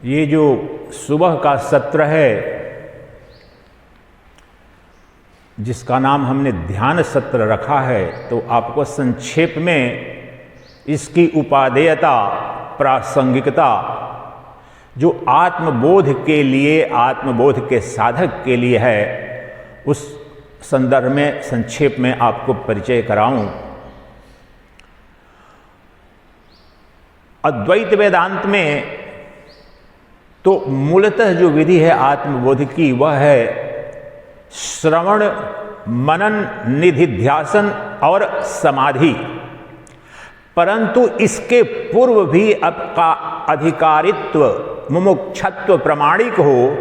ये जो सुबह का सत्र है, जिसका नाम हमने ध्यान सत्र रखा है, तो आपको संक्षेप में इसकी उपादेयता, प्रासंगिकता, जो आत्मबोध के लिए, आत्मबोध के साधक के लिए है, उस संदर्भ में संक्षेप में आपको परिचय कराऊं। अद्वैत वेदांत में तो मूलतः जो विधि है आत्मबोध की, वह है श्रवण, मनन, निधिध्यासन और समाधि। परंतु इसके पूर्व भी आपका अधिकारित्व, मुमुक्षत्व प्रमाणिक हो,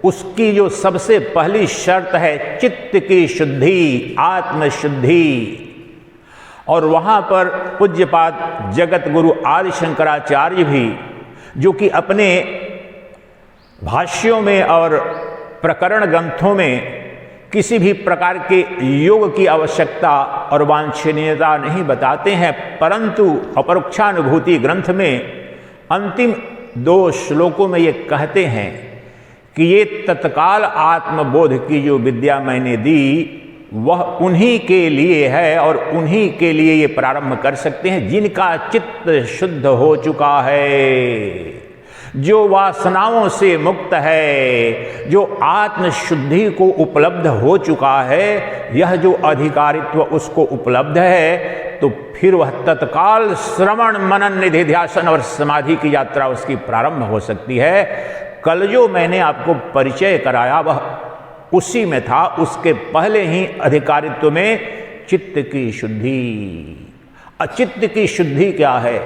उसकी जो सबसे पहली शर्त है चित्त की शुद्धि, आत्मशुद्धि। और वहाँ पर पूज्यपाद जगत गुरु आदि शंकराचार्य भी, जो कि अपने भाष्यों में और प्रकरण ग्रंथों में किसी भी प्रकार के योग की आवश्यकता और वांछनीयता नहीं बताते हैं, परंतु अपरोक्षानुभूति ग्रंथ में अंतिम 2 श्लोकों में ये कहते हैं कि ये तत्काल आत्मबोध की जो विद्या मैंने दी, वह उन्हीं के लिए है और उन्हीं के लिए ये प्रारंभ कर सकते हैं जिनका चित्त शुद्ध हो चुका है, जो वासनाओं से मुक्त है, जो आत्मशुद्धि को उपलब्ध हो चुका है। यह जो अधिकारित्व उसको उपलब्ध है, तो फिर वह तत्काल श्रवण, मनन, निधिध्यासन और समाधि की यात्रा उसकी प्रारंभ हो सकती है। कल जो मैंने आपको परिचय कराया वह उसी में था, उसके पहले ही अधिकारित्व में चित्त की शुद्धि। अचित्त की शुद्धि क्या है?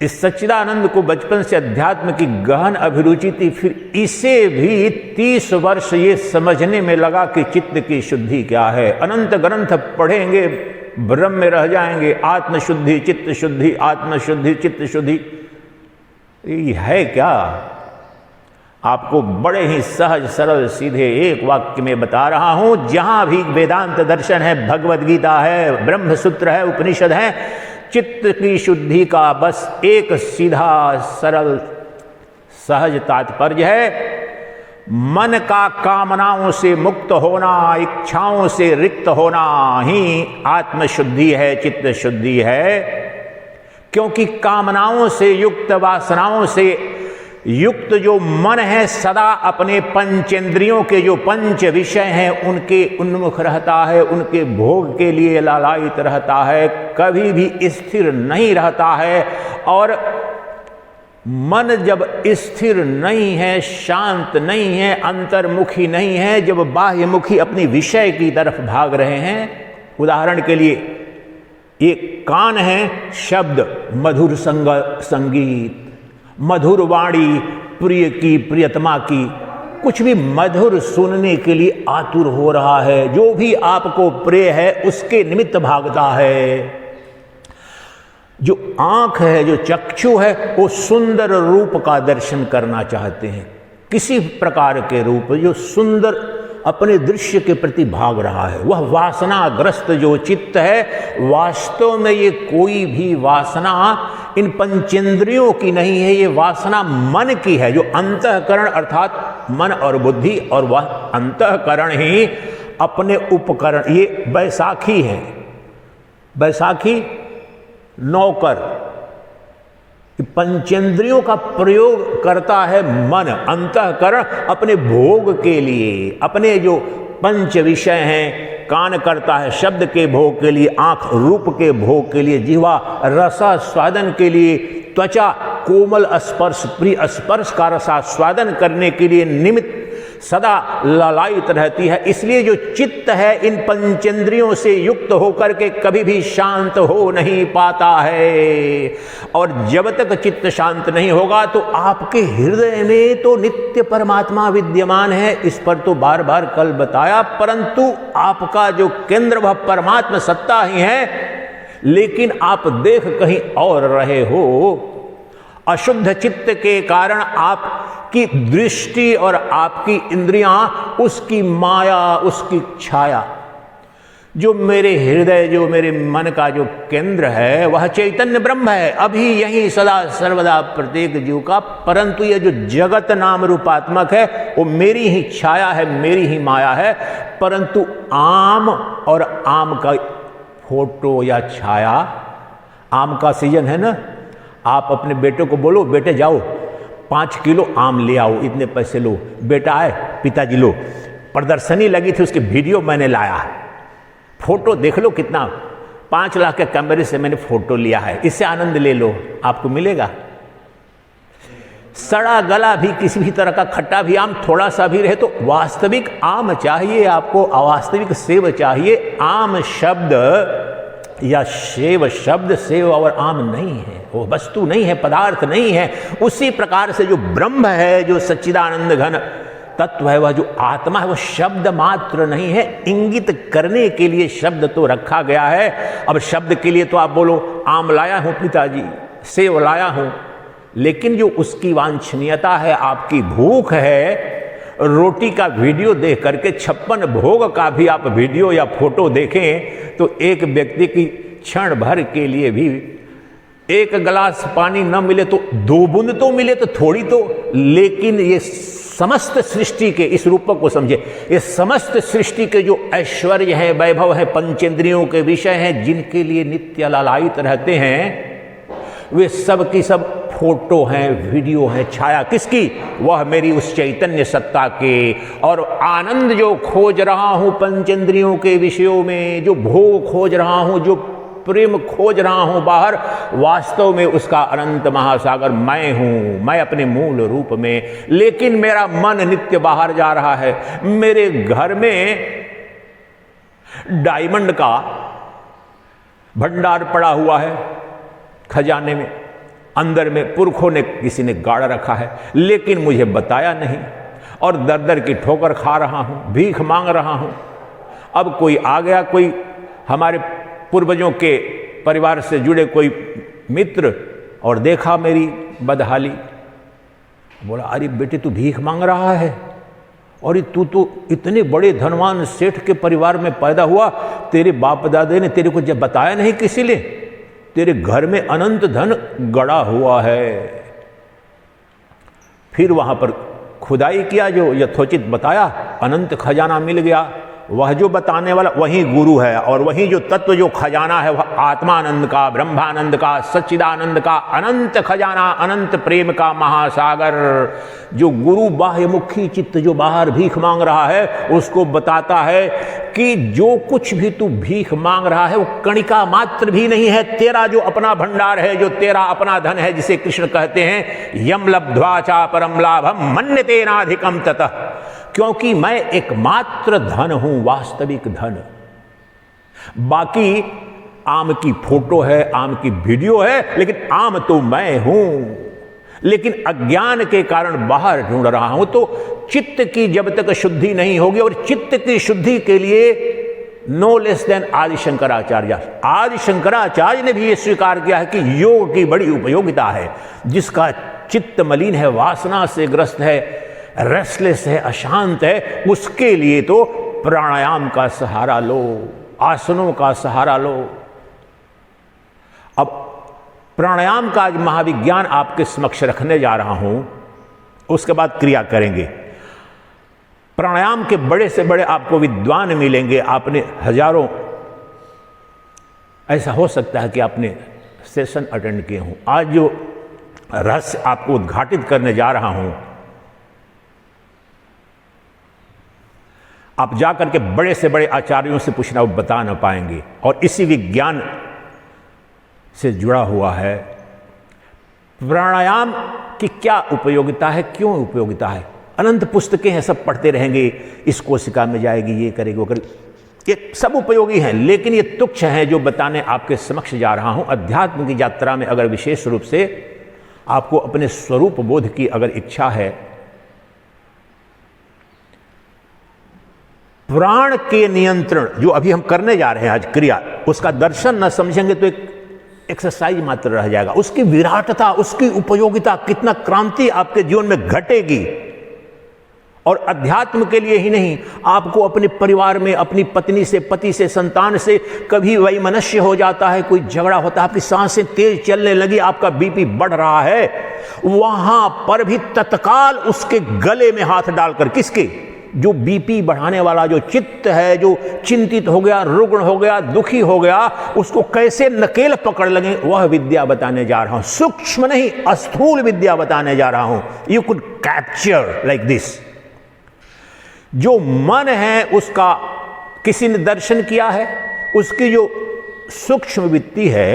इस सच्चिदानंद को बचपन से अध्यात्म की गहन अभिरुचि थी, फिर इसे भी 30 वर्ष ये समझने में लगा कि चित्त की शुद्धि क्या है। अनंत ग्रंथ पढ़ेंगे, भ्रम में रह जाएंगे। आत्मशुद्धि, चित्त शुद्धि, आत्मशुद्धि, चित्त शुद्धि, ये है क्या? आपको बड़े ही सहज सरल सीधे एक वाक्य में बता रहा हूं। जहां भी वेदांत दर्शन है, भगवद गीता है, ब्रह्मसूत्र है, उपनिषद है, चित्त की शुद्धि का बस एक सीधा सरल सहज तात्पर्य है। मन का कामनाओं से मुक्त होना, इच्छाओं से रिक्त होना ही आत्मशुद्धि है, चित्त शुद्धि है। क्योंकि कामनाओं से युक्त, वासनाओं से युक्त जो मन है, सदा अपने पंचेंद्रियों के जो 5 विषय हैं उनके उन्मुख रहता है, उनके भोग के लिए लालायित रहता है, कभी भी स्थिर नहीं रहता है। और मन जब स्थिर नहीं है, शांत नहीं है, अंतर्मुखी नहीं है, जब बाह्यमुखी अपनी विषय की तरफ भाग रहे हैं, उदाहरण के लिए एक कान है, शब्द, मधुर संगीत, मधुर वाणी, प्रिय की, प्रियतमा की, कुछ भी मधुर सुनने के लिए आतुर हो रहा है, जो भी आपको प्रिय है उसके निमित्त भागता है। जो आंख है, जो चक्षु है, वो सुंदर रूप का दर्शन करना चाहते हैं, किसी प्रकार के रूप, जो सुंदर अपने दृश्य के प्रति भाग रहा है। वह वासनाग्रस्त जो चित्त है, वास्तव में ये कोई भी वासना इन पंचेंद्रियों की नहीं है, ये वासना मन की है, जो अंतःकरण अर्थात मन और बुद्धि, और वह अंतःकरण ही अपने उपकरण, ये बैसाखी है, बैसाखी नौकर, पंचेंद्रियों का प्रयोग करता है मन, अंतःकरण अपने भोग के लिए, अपने जो 5 विषय हैं। कान करता है शब्द के भोग के लिए, आंख रूप के भोग के लिए, जिह्वा रसास्वादन के लिए, त्वचा कोमल स्पर्श, प्रिय स्पर्श का रसास्वादन करने के लिए निमित्त सदा लालायित रहती है। इसलिए जो चित्त है इन पंचेंद्रियों से युक्त होकर के कभी भी शांत हो नहीं पाता है। और जब तक चित्त शांत नहीं होगा तो आपके हृदय में तो नित्य परमात्मा विद्यमान है, इस पर तो बार बार कल बताया, परंतु आपका जो केंद्र वह परमात्मा सत्ता ही है, लेकिन आप देख कहीं और रहे हो। अशुद्ध चित्त के कारण आपकी दृष्टि और आपकी इंद्रियां उसकी माया, उसकी छाया, जो मेरे हृदय, जो मेरे मन का जो केंद्र है वह चैतन्य ब्रह्म है, अभी यही सदा सर्वदा प्रत्येक जीव का। परंतु ये जो जगत नाम रूपात्मक है वो मेरी ही छाया है, मेरी ही माया है। परंतु आम और आम का फोटो या छाया, आम का सीजन है ना, आप अपने बेटे को बोलो बेटे जाओ 5 किलो आम ले आओ, इतने पैसे लो। बेटा आए, पिताजी लो। प्रदर्शनी लगी थी, उसकी वीडियो मैंने लाया, फोटो देख लो कितना, 5 लाख के कैमरे से मैंने फोटो लिया है, इससे आनंद ले लो, आपको मिलेगा। सड़ा गला भी, किसी भी तरह का खट्टा भी आम थोड़ा सा भी रहे तो वास्तविक आम चाहिए आपको, अवास्तविक सेव चाहिए। आम शब्द या सेव शब्द, सेव और आम नहीं है, वो वस्तु नहीं है, पदार्थ नहीं है। उसी प्रकार से जो ब्रह्म है, जो सच्चिदानंद घन तत्व है, वह जो आत्मा है, वह शब्द मात्र नहीं है। इंगित करने के लिए शब्द तो रखा गया है। अब शब्द के लिए तो आप बोलो आम लाया हूं पिताजी, सेव लाया हूं, लेकिन जो उसकी वांछनीयता है, आपकी भूख है, रोटी का वीडियो देख करके 56 भोग का भी आप वीडियो या फोटो देखें तो एक व्यक्ति की क्षण भर के लिए भी एक गिलास पानी न मिले तो 2 बूंद तो मिले तो थोड़ी तो, लेकिन ये समस्त सृष्टि के, इस रूप को समझे, ये समस्त सृष्टि के जो ऐश्वर्य है, वैभव है, पंचेंद्रियों के विषय हैं, जिनके लिए नित्य लालायित रहते हैं, वे सब की सब फोटो हैं, वीडियो हैं, छाया किसकी? वह मेरी उस चैतन्य सत्ता के। और आनंद जो खोज रहा हूं पंचेंद्रियों के विषयों में, जो भोग खोज रहा हूं, जो प्रेम खोज रहा हूं बाहर, वास्तव में उसका अनंत महासागर मैं हूं, मैं अपने मूल रूप में। लेकिन मेरा मन नित्य बाहर जा रहा है। मेरे घर में डायमंड का भंडार पड़ा हुआ है, खजाने में, अंदर में पुरखों ने, किसी ने गाड़ रखा है, लेकिन मुझे बताया नहीं, और दर दर की ठोकर खा रहा हूं, भीख मांग रहा हूं। अब कोई आ गया, कोई हमारे पूर्वजों के परिवार से जुड़े कोई मित्र, और देखा मेरी बदहाली, बोला अरे बेटे तू भीख मांग रहा है, और तू तो इतने बड़े धनवान सेठ के परिवार में पैदा हुआ, तेरे बाप दादे ने तेरे को जब बताया नहीं किसी ने, तेरे घर में अनंत धन गड़ा हुआ है। फिर वहां पर खुदाई किया, जो यथोचित बताया, अनंत खजाना मिल गया। वह जो बताने वाला वही गुरु है, और वही जो तत्व, जो खजाना है, वह आत्मानंद का, ब्रह्मानंद का, सच्चिदानंद का अनंत खजाना, अनंत प्रेम का महासागर। जो गुरु बाह्यमुखी चित्त जो बाहर भीख मांग रहा है, उसको बताता है कि जो कुछ भी तू भीख मांग रहा है वो कणिका मात्र भी नहीं है। तेरा जो अपना भंडार है, जो तेरा अपना धन है, जिसे कृष्ण कहते हैं यम लब्ध्वा चा परम लाभम मन्यते नाधिकम ततः, क्योंकि मैं एकमात्र धन हूं, वास्तविक धन। बाकी आम की फोटो है, आम की वीडियो है, लेकिन आम तो मैं हूं। लेकिन अज्ञान के कारण बाहर ढूंढ रहा हूं। तो चित्त की जब तक शुद्धि नहीं होगी, और चित्त की शुद्धि के लिए नो लेस देन आदि शंकराचार्य, आदि शंकराचार्य ने भी यह स्वीकार किया है कि योग की बड़ी उपयोगिता है। जिसका चित्त मलिन है, वासना से ग्रस्त है, रेस्टलेस है, अशांत है, उसके लिए तो प्राणायाम का सहारा लो, आसनों का सहारा लो। अब प्राणायाम का आज महाविज्ञान आपके समक्ष रखने जा रहा हूं, उसके बाद क्रिया करेंगे। प्राणायाम के बड़े से बड़े आपको विद्वान मिलेंगे, आपने हजारों, ऐसा हो सकता है कि आपने सेशन अटेंड किए हों। आज जो रहस्य आपको उद्घाटित करने जा रहा हूं, आप जाकर के बड़े से बड़े आचार्यों से पूछना, वो बता ना पाएंगे। और इसी विज्ञान से जुड़ा हुआ है। प्राणायाम की क्या उपयोगिता है, क्यों उपयोगिता है? अनंत पुस्तकें हैं, सब पढ़ते रहेंगे, इस कोशिका में जाएगी, ये करेगी, वो करेगी, ये सब उपयोगी हैं, लेकिन ये तुच्छ हैं जो बताने आपके समक्ष जा रहा हूं। अध्यात्म की यात्रा में अगर विशेष रूप से आपको अपने स्वरूप बोध की अगर इच्छा है, प्राण के नियंत्रण जो अभी हम करने जा रहे हैं आज क्रिया, उसका दर्शन न समझेंगे तो एक एक्सरसाइज मात्र रह जाएगा। उसकी विराटता, उसकी उपयोगिता, कितना क्रांति आपके जीवन में घटेगी, और अध्यात्म के लिए ही नहीं, आपको अपने परिवार में अपनी पत्नी से, पति से, संतान से कभी वैमनस्य हो जाता है, कोई झगड़ा होता है, आपकी सांसें तेज चलने लगी, आपका बीपी बढ़ रहा है, वहां पर भी तत्काल उसके गले में हाथ डालकर, किसके? जो बीपी बढ़ाने वाला जो चित्त है, जो चिंतित हो गया, रुग्ण हो गया, दुखी हो गया, उसको कैसे नकेल पकड़ लगे, वह विद्या बताने जा रहा हूं। सूक्ष्म नहीं, स्थूल विद्या बताने जा रहा हूं। You could capture like this. जो मन है उसका किसी ने दर्शन किया है, उसकी जो सूक्ष्म वृत्ति है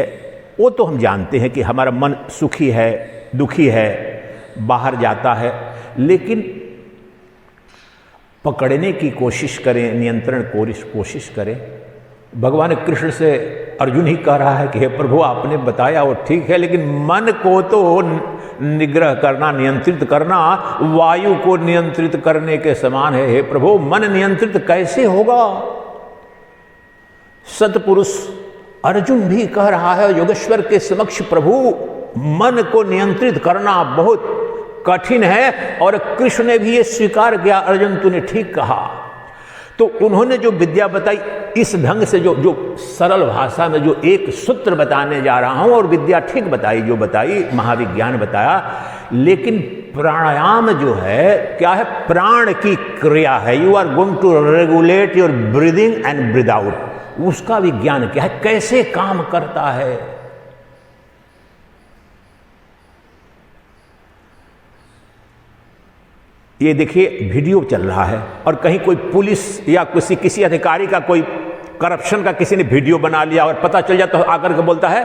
वो तो हम जानते हैं कि हमारा मन सुखी है, दुखी है, बाहर जाता है, लेकिन पकड़ने की कोशिश करें, नियंत्रण कोशिश करें। भगवान कृष्ण से अर्जुन ही कह रहा है कि हे प्रभु, आपने बताया वो ठीक है, लेकिन मन को तो निग्रह करना, नियंत्रित करना वायु को नियंत्रित करने के समान है। हे प्रभु, मन नियंत्रित कैसे होगा? सतपुरुष अर्जुन भी कह रहा है योगेश्वर के समक्ष, प्रभु मन को नियंत्रित करना बहुत कठिन है, और कृष्ण ने भी ये स्वीकार किया, अर्जुन तूने ठीक कहा। तो उन्होंने जो विद्या बताई इस ढंग से, जो सरल भाषा में जो एक सूत्र बताने जा रहा हूं, और विद्या ठीक बताई, जो बताई महाविज्ञान बताया, लेकिन प्राणायाम जो है क्या है? प्राण की क्रिया है। You are going to regulate your breathing and breathe out. उसका विज्ञान क्या है, कैसे काम करता है? ये देखिए वीडियो चल रहा है, और कहीं कोई पुलिस या किसी अधिकारी का कोई करप्शन का किसी ने वीडियो बना लिया और पता चल जाता है, तो आकर के बोलता है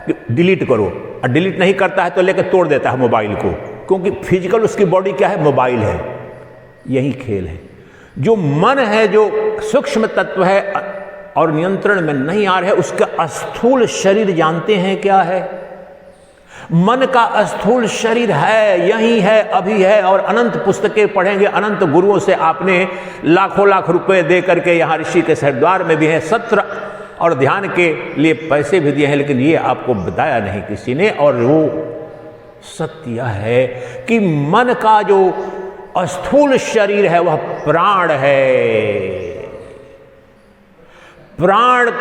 कि डिलीट करो, और डिलीट नहीं करता है तो लेकर तोड़ देता है मोबाइल को, क्योंकि फिजिकल उसकी बॉडी क्या है? मोबाइल है। यही खेल है। जो मन है, जो सूक्ष्म तत्व है और नियंत्रण में नहीं आ रहा है, उसका स्थूल शरीर जानते हैं क्या है? मन का स्थूल शरीर है, यही है, अभी है, और अनंत पुस्तकें पढ़ेंगे, अनंत गुरुओं से आपने लाखों लाख रुपए दे करके, यहाँ ऋषि के सरद्वार में भी है, सत्र और ध्यान के लिए पैसे भी दिए हैं, लेकिन ये आपको बताया नहीं किसी ने। और वो सत्य है कि मन का जो स्थूल शरीर है वह प्राण है। प्राण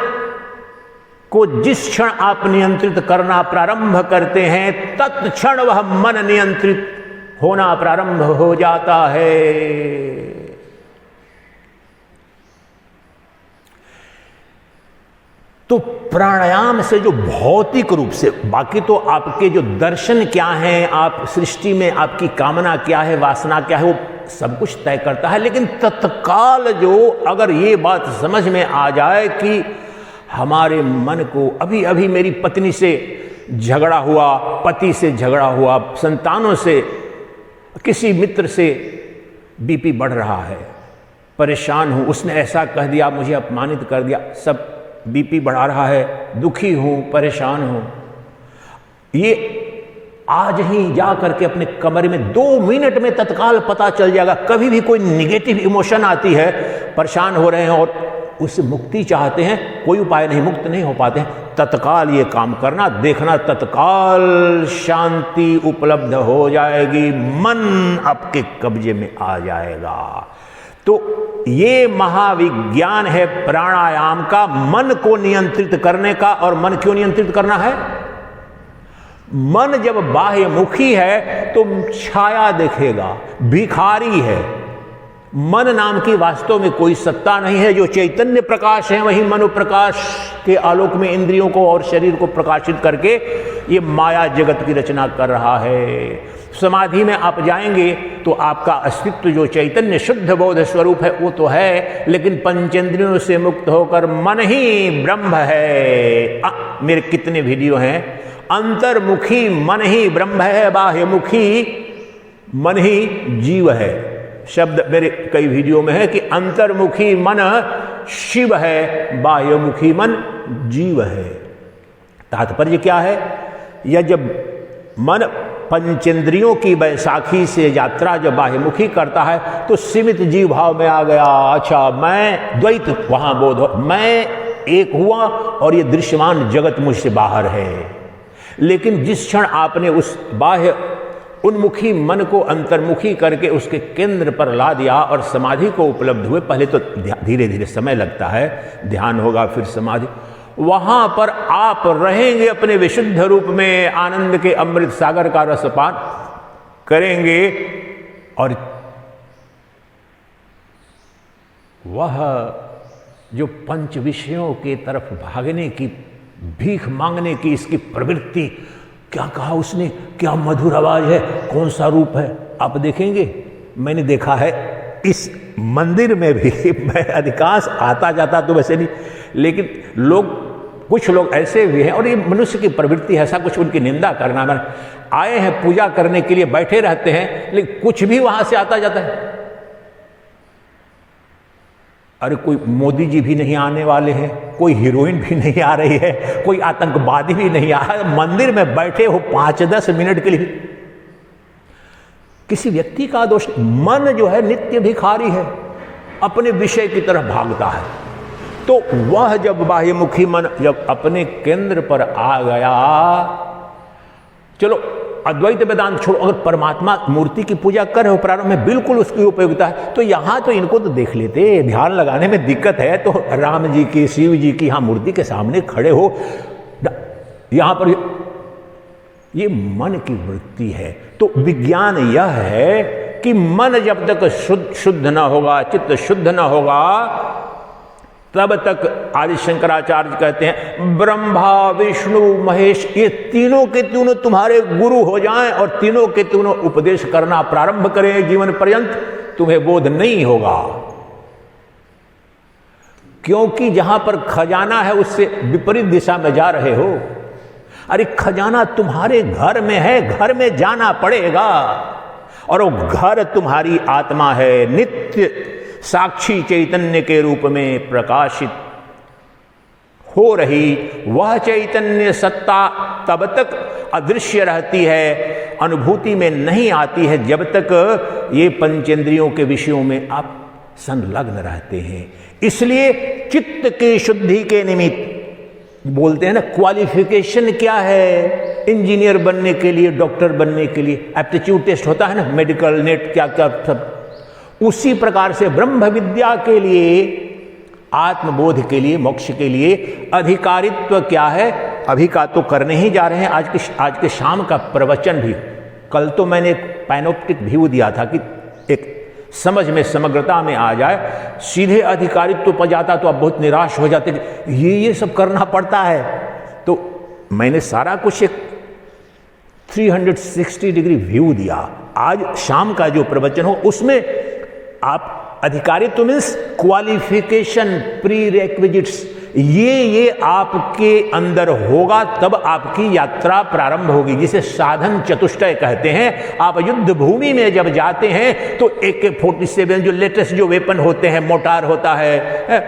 को जिस क्षण आप नियंत्रित करना प्रारंभ करते हैं, तत्क्षण वह मन नियंत्रित होना प्रारंभ हो जाता है। तो प्राणायाम से जो भौतिक रूप से, बाकी तो आपके जो दर्शन क्या हैं, आप सृष्टि में आपकी कामना क्या है, वासना क्या है, वो सब कुछ तय करता है। लेकिन तत्काल जो अगर ये बात समझ में आ जाए कि हमारे मन को, अभी अभी मेरी पत्नी से झगड़ा हुआ, पति से झगड़ा हुआ, संतानों से, किसी मित्र से बीपी बढ़ रहा है, परेशान हूं, उसने ऐसा कह दिया, मुझे अपमानित कर दिया, सब बीपी बढ़ा रहा है, दुखी हूं, परेशान हूं, ये आज ही जा करके अपने कमरे में 2 मिनट में तत्काल पता चल जाएगा। कभी भी कोई निगेटिव इमोशन आती है, परेशान हो रहे हैं और उससे मुक्ति चाहते हैं, कोई उपाय नहीं, मुक्त नहीं हो पाते हैं, तत्काल ये काम करना, देखना तत्काल शांति उपलब्ध हो जाएगी, मन आपके कब्जे में आ जाएगा। तो ये महाविज्ञान है प्राणायाम का, मन को नियंत्रित करने का। और मन क्यों नियंत्रित करना है? मन जब बाह्यमुखी है तो छाया दिखेगा, भिखारी है। मन नाम की वास्तव में कोई सत्ता नहीं है। जो चैतन्य प्रकाश है वही मनोप्रकाश के आलोक में इंद्रियों को और शरीर को प्रकाशित करके ये माया जगत की रचना कर रहा है। समाधि में आप जाएंगे तो आपका अस्तित्व जो चैतन्य शुद्ध बोध स्वरूप है वो तो है, लेकिन पंचेंद्रियों से मुक्त होकर मन ही ब्रह्म है। मेरे कितने वीडियो हैं, अंतर्मुखी मन ही ब्रह्म है, बाह्यमुखी मन ही जीव है। शब्द मेरे कई वीडियो में है कि अंतर्मुखी मन शिव है, बाह्यमुखी मन जीव है। तात्पर्य क्या है? यह जब मन पंचेंद्रियों की बैसाखी से यात्रा जब बाह्यमुखी करता है तो सीमित जीव भाव में आ गया। अच्छा, मैं द्वैत वहां बोध हो, मैं एक हुआ और ये दृश्यमान जगत मुझसे बाहर है। लेकिन जिस क्षण आपने उन्मुखी मन को अंतर्मुखी करके उसके केंद्र पर ला दिया और समाधि को उपलब्ध हुए। पहले तो धीरे धीरे समय लगता है, ध्यान होगा फिर समाधि। वहां पर आप रहेंगे अपने विशुद्ध रूप में, आनंद के अमृत सागर का रसपान करेंगे और वह जो पंच विषयों के तरफ भागने की, भीख मांगने की इसकी प्रवृत्ति, क्या कहा उसने, क्या मधुर आवाज है, कौन सा रूप है, आप देखेंगे। मैंने देखा है इस मंदिर में भी मैं अधिकांश आता जाता तो वैसे नहीं, लेकिन कुछ लोग ऐसे भी हैं, और ये मनुष्य की प्रवृत्ति है, ऐसा कुछ उनकी निंदा करना, मैं आए हैं पूजा करने के लिए, बैठे रहते हैं, लेकिन कुछ भी वहां से आता जाता है। अरे कोई मोदी जी भी नहीं आने वाले हैं, कोई हीरोइन भी नहीं आ रही है, कोई आतंकवादी भी नहीं आ रहा, मंदिर में बैठे हो 5-10 मिनट के लिए। किसी व्यक्ति का दोष, मन जो है नित्य भिखारी है, अपने विषय की तरफ भागता है। तो वह जब बाह्यमुखी मन जब अपने केंद्र पर आ गया, चलो अद्वैत वेदांत छोड़ो, अगर परमात्मा मूर्ति की पूजा कर रहे हो प्रारंभ में, बिल्कुल उसकी उपयोगिता है। तो यहां तो इनको तो देख लेते, ध्यान लगाने में दिक्कत है तो राम जी की, शिव जी की यहां मूर्ति के सामने खड़े हो, यहां पर ये मन की वृत्ति है। तो विज्ञान यह है कि मन जब तक शुद्ध न होगा, चित्त शुद्ध न होगा, तब तक आदि शंकराचार्य कहते हैं ब्रह्मा विष्णु महेश ये तीनों के तीनों तुम्हारे गुरु हो जाएं और तीनों के तीनों उपदेश करना प्रारंभ करें जीवन पर्यंत, तुम्हें बोध नहीं होगा। क्योंकि जहां पर खजाना है उससे विपरीत दिशा में जा रहे हो। अरे खजाना तुम्हारे घर में है, घर में जाना पड़ेगा, और वो घर तुम्हारी आत्मा है, नित्य साक्षी चैतन्य के रूप में प्रकाशित हो रही वह चैतन्य सत्ता तब तक अदृश्य रहती है, अनुभूति में नहीं आती है, जब तक ये पंचेंद्रियों के विषयों में आप संलग्न रहते हैं। इसलिए चित्त की शुद्धि के निमित्त बोलते हैं ना, क्वालिफिकेशन क्या है इंजीनियर बनने के लिए, डॉक्टर बनने के लिए, एप्टीट्यूड टेस्ट होता है ना, मेडिकल नेट क्या क्या सब, उसी प्रकार से ब्रह्म विद्या के लिए, आत्मबोध के लिए, मोक्ष के लिए अधिकारित्व क्या है, अभी का तो करने ही जा रहे हैं। आज के शाम का प्रवचन भी, कल तो मैंने एक पैनोप्टिक व्यू दिया था कि एक समझ में समग्रता में आ जाए, सीधे अधिकारित्व पर जाता तो आप बहुत निराश हो जाते कि ये सब करना पड़ता है। तो मैंने सारा कुछ एक 360 डिग्री व्यू दिया। आज शाम का जो प्रवचन हो उसमें आप अधिकारित्व मीन्स क्वालिफिकेशन, प्री रेक्विजिट्स, ये आपके अंदर होगा तब आपकी यात्रा प्रारंभ होगी, जिसे साधन चतुष्टय कहते हैं। आप युद्ध भूमि में जब जाते हैं तो AK-47 जो लेटेस्ट जो वेपन होते हैं, मोटार होता है,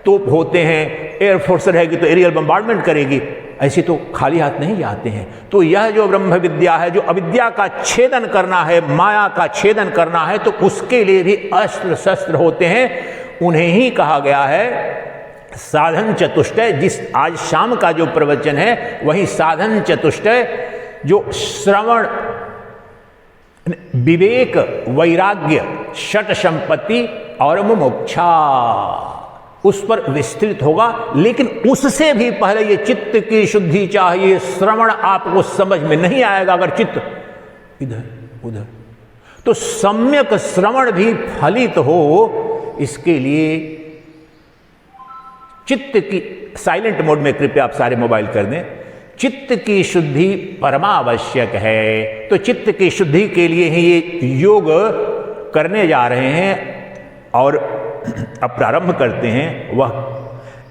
तोप होते हैं, एयरफोर्स रहेगी तो एरियल बम्बार्डमेंट करेगी, ऐसे तो खाली हाथ नहीं जाते हैं। तो यह जो ब्रह्म विद्या है, जो अविद्या का छेदन करना है, माया का छेदन करना है, तो उसके लिए भी अस्त्र शस्त्र होते हैं। उन्हें ही कहा गया है साधन चतुष्टय। जिस आज शाम का जो प्रवचन है वही साधन चतुष्टय, जो श्रवण, विवेक, वैराग्य, षट संपत्ति और मुमुक्षा, उस पर विस्तृत होगा। लेकिन उससे भी पहले ये चित्त की शुद्धि चाहिए। श्रवण आपको समझ में नहीं आएगा अगर चित्त इधर उधर, तो सम्यक श्रवण भी फलित हो, इसके लिए चित्त की साइलेंट मोड में कृपया आप सारे मोबाइल कर दें। चित्त की शुद्धि परमावश्यक है। तो चित्त की शुद्धि के लिए ही ये योग करने जा रहे हैं और अब प्रारंभ करते हैं। वह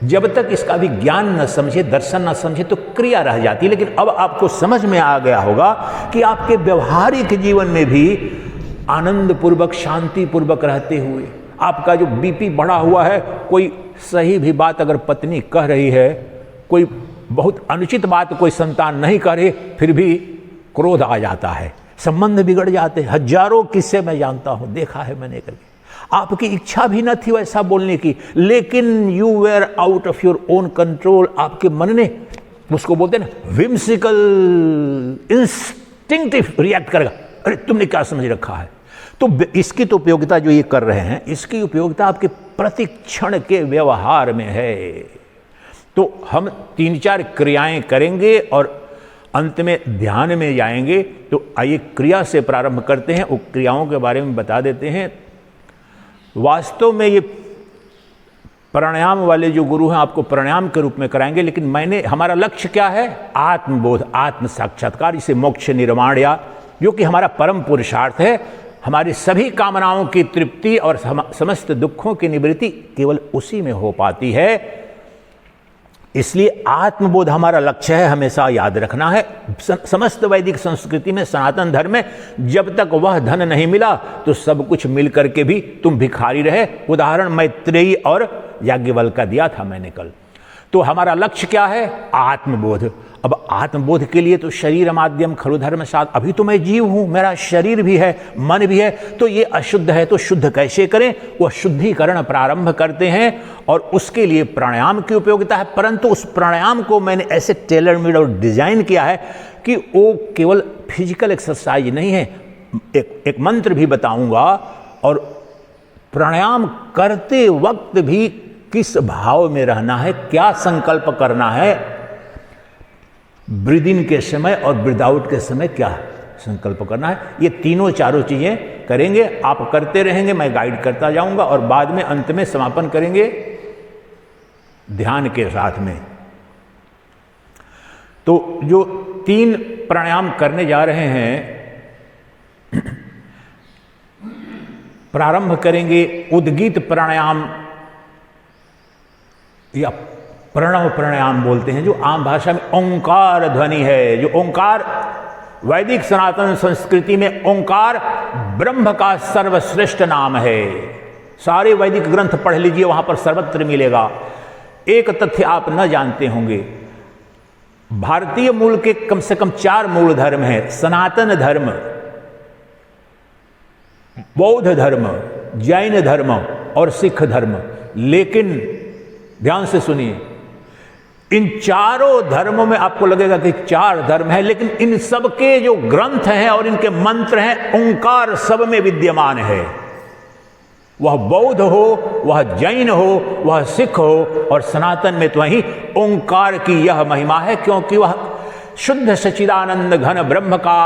जब तक इसका भी ज्ञान न समझे, दर्शन न समझे तो क्रिया रह जाती है। लेकिन अब आपको समझ में आ गया होगा कि आपके व्यवहारिक जीवन में भी आनंद पूर्वक, शांति पूर्वक रहते हुए, आपका जो बीपी बढ़ा हुआ है, कोई सही भी बात अगर पत्नी कह रही है, कोई बहुत अनुचित बात कोई संतान नहीं कह रही, फिर भी क्रोध आ जाता है, संबंध बिगड़ जाते हैं। हजारों किस्से मैं जानता हूं, देखा है मैंने करके। आपकी इच्छा भी न थी वैसा बोलने की, लेकिन you were out of your own control. आपके मन ने, उसको बोलते हैं ना, विम्सिकल, इंस्टिंक्टिव रिएक्ट करेगा, अरे तुमने क्या समझ रखा है। तो इसकी तो उपयोगिता जो ये कर रहे हैं, इसकी उपयोगिता आपके प्रतिक्षण के व्यवहार में है। तो हम 3-4 क्रियाएं करेंगे और अंत में ध्यान में जाएंगे। तो आइए क्रिया से प्रारंभ करते हैं, वो क्रियाओं के बारे में बता देते हैं। वास्तव में ये प्राणायाम वाले जो गुरु हैं आपको प्राणायाम के रूप में कराएंगे, लेकिन हमारा लक्ष्य क्या है? आत्मबोध, आत्म साक्षात्कार, इसे मोक्ष निर्माण, या जो कि हमारा परम पुरुषार्थ है। हमारी सभी कामनाओं की तृप्ति और समस्त दुखों की निवृत्ति केवल उसी में हो पाती है। इसलिए आत्मबोध हमारा लक्ष्य है, हमेशा याद रखना है। समस्त वैदिक संस्कृति में, सनातन धर्म में, जब तक वह धन नहीं मिला तो सब कुछ मिल करके भी तुम भिखारी रहे। उदाहरण मैत्रेयी और याज्ञवल्क्य का दिया था मैंने कल। तो हमारा लक्ष्य क्या है? आत्मबोध। अब आत्मबोध के लिए तो शरीर माध्यम खलु धर्म साध, अभी तो मैं जीव हूं, मेरा शरीर भी है, मन भी है, तो ये अशुद्ध है, तो शुद्ध कैसे करें? वह शुद्धिकरण प्रारंभ करते हैं और उसके लिए प्राणायाम की उपयोगिता है। परंतु उस प्राणायाम को मैंने ऐसे टेलर मेड और डिजाइन किया है कि वो केवल फिजिकल एक्सरसाइज नहीं है। एक मंत्र भी बताऊंगा, और प्राणायाम करते वक्त भी किस भाव में रहना है, क्या संकल्प करना है, ब्रीद इन के समय और ब्रीद आउट के समय क्या संकल्प करना है, ये तीनों चारों चीजें करेंगे। आप करते रहेंगे, मैं गाइड करता जाऊंगा, और बाद में अंत में समापन करेंगे ध्यान के साथ में। तो जो 3 प्राणायाम करने जा रहे हैं, प्रारंभ करेंगे उद्गीत प्राणायाम या प्रणव प्राणायाम बोलते हैं, जो आम भाषा में ओंकार ध्वनि है। जो ओंकार, वैदिक सनातन संस्कृति में ओंकार ब्रह्म का सर्वश्रेष्ठ नाम है। सारे वैदिक ग्रंथ पढ़ लीजिए, वहां पर सर्वत्र मिलेगा। एक तथ्य आप न जानते होंगे, भारतीय मूल के कम से कम 4 मूल धर्म हैं: सनातन धर्म, बौद्ध धर्म, जैन धर्म और सिख धर्म। लेकिन ध्यान से सुनिए, इन चारों धर्मों में आपको लगेगा कि 4 धर्म है, लेकिन इन सब के जो ग्रंथ हैं और इनके मंत्र हैं, ओंकार सब में विद्यमान है। वह बौद्ध हो, वह जैन हो, वह सिख हो, और सनातन में तो वही ओंकार की यह महिमा है, क्योंकि वह शुद्ध सच्चिदानंद घन ब्रह्म का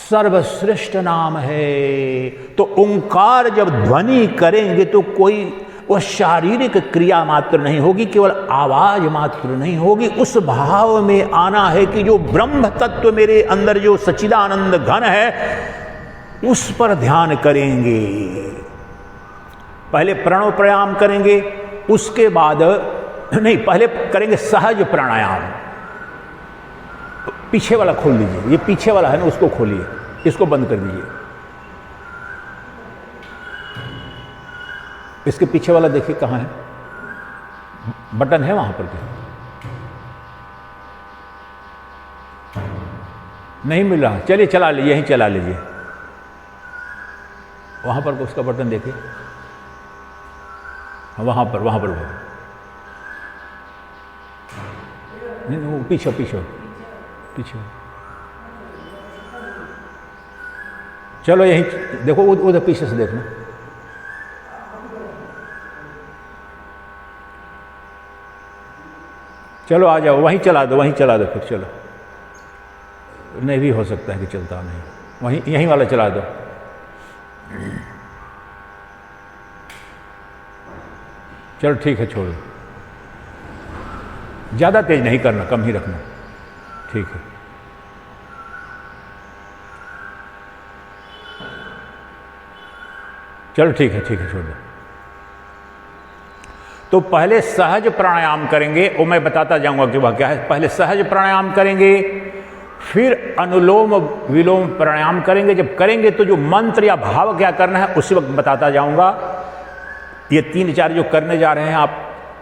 सर्वश्रेष्ठ नाम है। तो ओंकार जब ध्वनि करेंगे तो कोई वह शारीरिक क्रिया मात्र नहीं होगी, केवल आवाज मात्र नहीं होगी। उस भाव में आना है कि जो ब्रह्म तत्व मेरे अंदर, जो सच्चिदानंद घन है, उस पर ध्यान करेंगे। पहले प्रणव प्राणायाम करेंगे, उसके बाद नहीं, पहले करेंगे सहज प्राणायाम। पीछे वाला खोल लीजिए, ये पीछे वाला है ना, उसको खोलिए, इसको बंद कर दीजिए। इसके पीछे वाला देखिए कहाँ है, बटन है वहां पर क्या? नहीं मिल रहा, चलिए चला लीजिए, यहीं चला लीजिए। वहां पर उसका बटन देखिए, वहां पर नहीं, वो पीछे चलो यहीं देखो, उधर पीछे से देखना। चलो आ जाओ, वहीं चला दो फिर। चलो, नहीं भी हो सकता है कि चलता नहीं, वहीं यहीं वाला चला दो। चलो ठीक है, छोड़ो, ज़्यादा तेज नहीं करना, कम ही रखना, ठीक है। चलो ठीक है, छोड़ दो। तो पहले सहज प्राणायाम करेंगे, वो मैं बताता जाऊंगा कि वह क्या है। पहले सहज प्राणायाम करेंगे, फिर अनुलोम विलोम प्राणायाम करेंगे। जब करेंगे तो जो मंत्र या भाव क्या करना है उसी वक्त बताता जाऊंगा। ये 3-4 जो करने जा रहे हैं आप,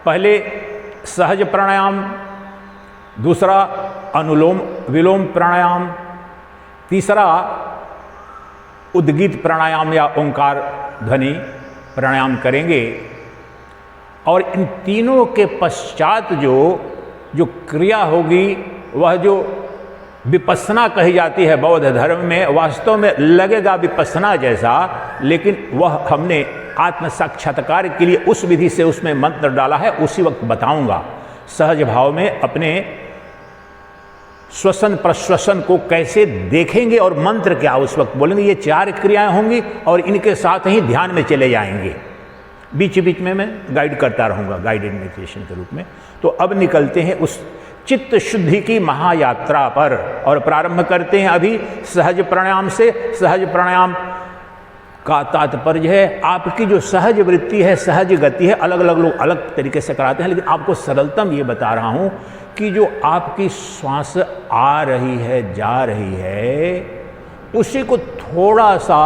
पहले सहज प्राणायाम, दूसरा अनुलोम विलोम प्राणायाम, तीसरा उद्गीत प्राणायाम या ओंकार ध्वनि प्राणायाम करेंगे। और इन तीनों के पश्चात जो क्रिया होगी, वह जो विपස්සना कही जाती है बौद्ध धर्म में, वास्तव में लगेगा विपස්සना जैसा, लेकिन वह हमने आत्म साक्षात्कार के लिए उस विधि से उसमें मंत्र डाला है, उसी वक्त बताऊंगा। सहज भाव में अपने श्वसन प्रश्वसन को कैसे देखेंगे और मंत्र क्या उस वक्त बोलेंगे। ये 4 क्रियाएं होंगी और इनके साथ ही ध्यान में चले जाएंगे। बीच बीच में मैं गाइड करता रहूंगा, गाइडेड मेडिटेशन के रूप में। तो अब निकलते हैं उस चित्त शुद्धि की महायात्रा पर और प्रारंभ करते हैं अभी सहज प्राणायाम से। सहज प्राणायाम का तात्पर्य है आपकी जो सहज वृत्ति है, सहज गति है। अलग अलग लोग अलग तरीके से कराते हैं, लेकिन आपको सरलतम ये बता रहा हूं कि जो आपकी श्वास आ रही है, जा रही है, उसी को थोड़ा सा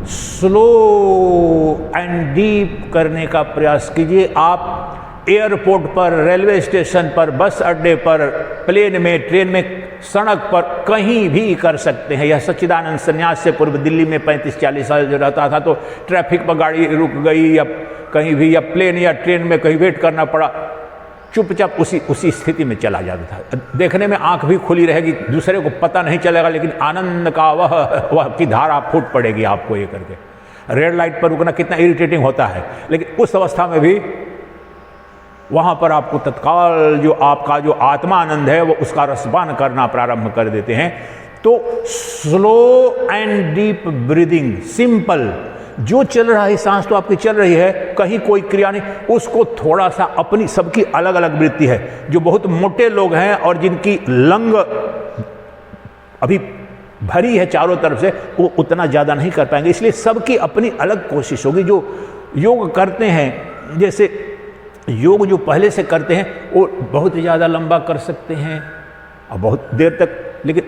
स्लो एंड डीप करने का प्रयास कीजिए। आप एयरपोर्ट पर, रेलवे स्टेशन पर, बस अड्डे पर, प्लेन में, ट्रेन में, सड़क पर, कहीं भी कर सकते हैं। यह सच्चिदानंद संन्यास से पूर्व दिल्ली में 35-40 साल जो रहता था, तो ट्रैफिक पर गाड़ी रुक गई या कहीं भी, या प्लेन या ट्रेन में कहीं वेट करना पड़ा, चुपचाप उसी स्थिति में चला जाता था। देखने में आंख भी खुली रहेगी, दूसरे को पता नहीं चलेगा, लेकिन आनंद का वह की धारा फूट पड़ेगी आपको ये करके। रेड लाइट पर रुकना कितना इरिटेटिंग होता है, लेकिन उस अवस्था में भी वहां पर आपको तत्काल जो आपका जो आत्मा आनंद है वो उसका रसपान करना प्रारंभ कर देते हैं। तो slow and deep breathing, simple, जो चल रहा है सांस तो आपकी चल रही है, कहीं कोई क्रिया नहीं, उसको थोड़ा सा अपनी, सबकी अलग अलग वृत्ति है। जो बहुत मोटे लोग हैं और जिनकी लंग अभी भरी है चारों तरफ से, वो उतना ज़्यादा नहीं कर पाएंगे, इसलिए सबकी अपनी अलग कोशिश होगी। जो योग करते हैं, जैसे योग जो पहले से करते हैं वो बहुत ज़्यादा लंबा कर सकते हैं और बहुत देर तक, लेकिन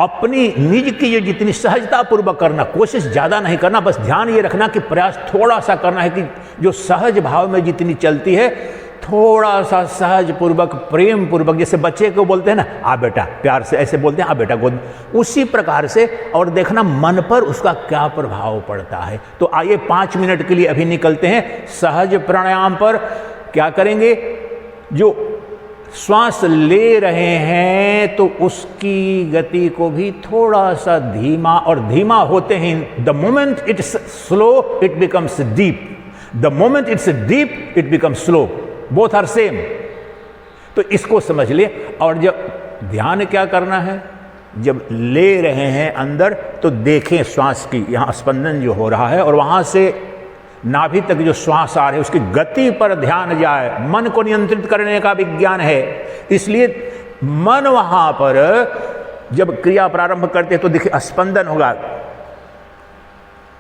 अपनी निज की जो जितनी सहजता पूर्वक करना, कोशिश ज़्यादा नहीं करना, बस ध्यान ये रखना कि प्रयास थोड़ा सा करना है कि जो सहज भाव में जितनी चलती है, थोड़ा सा सहज पूर्वक, प्रेम पूर्वक, जैसे बच्चे को बोलते हैं ना, आ बेटा, प्यार से ऐसे बोलते हैं, आ बेटा गोद, उसी प्रकार से, और देखना मन पर उसका क्या प्रभाव पड़ता है। तो आइए 5 मिनट के लिए अभी निकलते हैं सहज प्राणायाम पर। क्या करेंगे, जो श्वास ले रहे हैं तो उसकी गति को भी थोड़ा सा धीमा, और धीमा होते ही the moment it's slow it becomes deep, the moment it's deep it becomes slow, both are same. तो इसको समझ ले। और जब ध्यान क्या करना है, जब ले रहे हैं अंदर तो देखें श्वास की यहाँ स्पंदन जो हो रहा है, और वहां से नाभि तक जो श्वास आ रही है उसकी गति पर ध्यान जाए। मन को नियंत्रित करने का विज्ञान है, इसलिए मन वहां पर जब क्रिया प्रारंभ करते हैं तो देखिए स्पंदन होगा,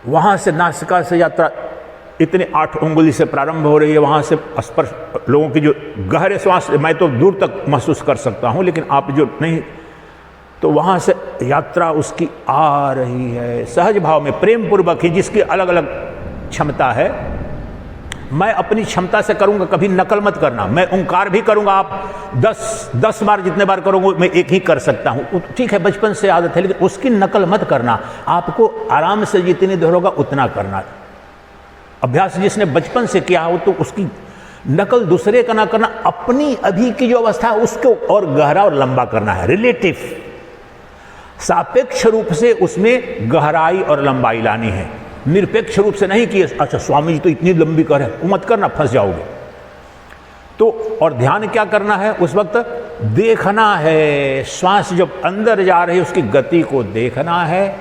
वहां से नासिका से यात्रा इतने 8 उंगली से प्रारंभ हो रही है, वहां से स्पर्श, लोगों की जो गहरे श्वास मैं तो दूर तक महसूस कर सकता हूं, लेकिन आप जो नहीं, तो वहां से यात्रा उसकी आ रही है सहज भाव में, प्रेम पूर्वक ही, जिसकी अलग अलग क्षमता है। मैं अपनी क्षमता से करूंगा, कभी नकल मत करना। मैं ओंकार भी करूंगा, आप 10 बार जितने बार करोगे मैं एक ही कर सकता हूं, ठीक है, बचपन से आदत है, लेकिन उसकी नकल मत करना। आपको आराम से जितनी देर होगा उतना करना। अभ्यास जिसने बचपन से किया हो तो उसकी नकल दूसरे का ना करना, अपनी अभी की जो अवस्था है उसको और गहरा और लंबा करना है। रिलेटिव, सापेक्ष रूप से उसमें गहराई और लंबाई लानी है, निरपेक्ष रूप से नहीं कि अच्छा स्वामी जी तो इतनी लंबी कर है, वो मत करना, फंस जाओगे। तो और ध्यान क्या करना है, उस वक्त देखना है श्वास जब अंदर जा रही है उसकी गति को देखना है,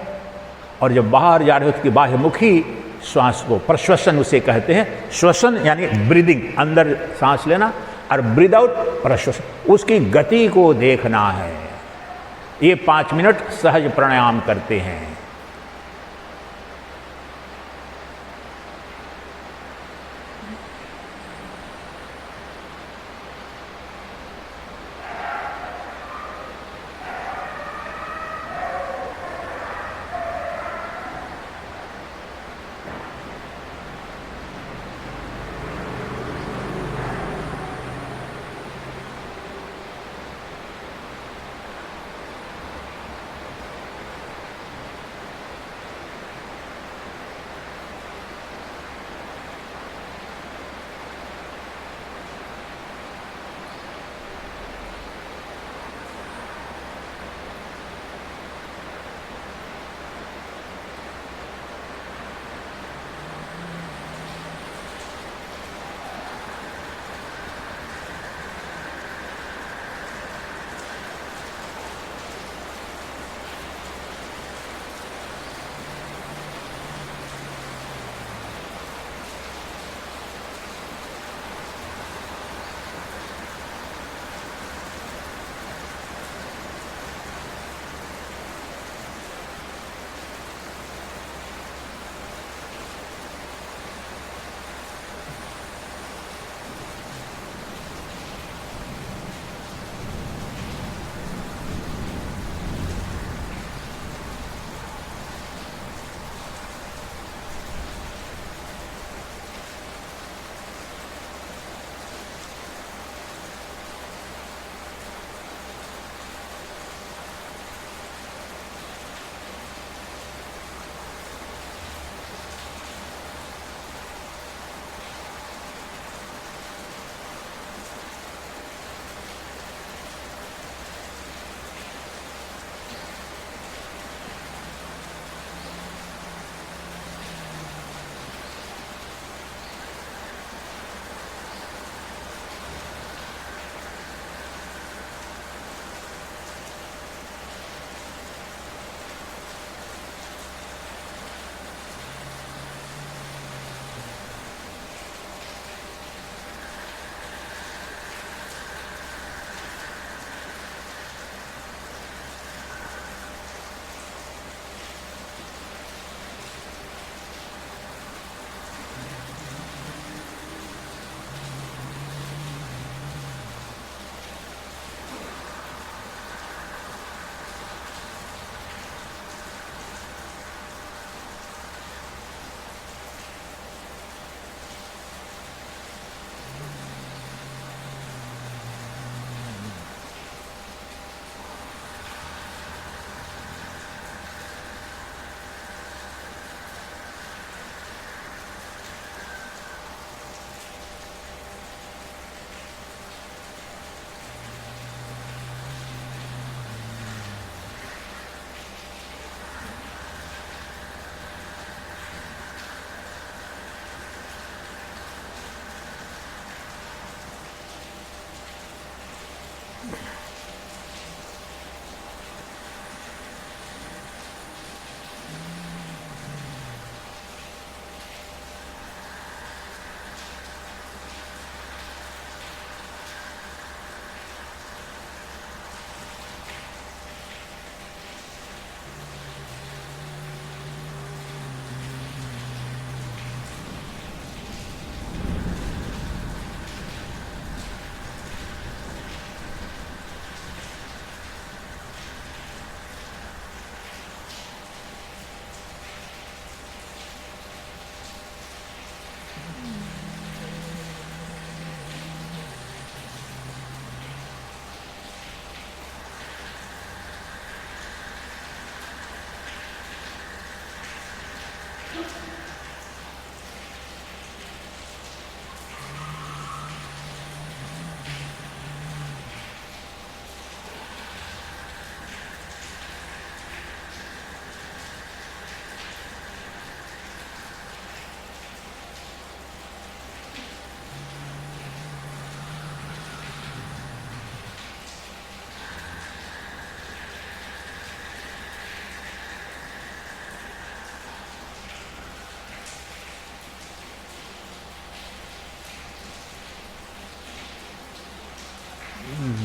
और जब बाहर जा रही है उसकी बाह्यमुखी श्वास को, प्रश्वसन उसे कहते हैं। श्वसन यानी ब्रीदिंग, अंदर सांस लेना, और ब्रीद आउट प्रश्वसन, उसकी गति को देखना है। ये 5 मिनट सहज प्राणायाम करते हैं।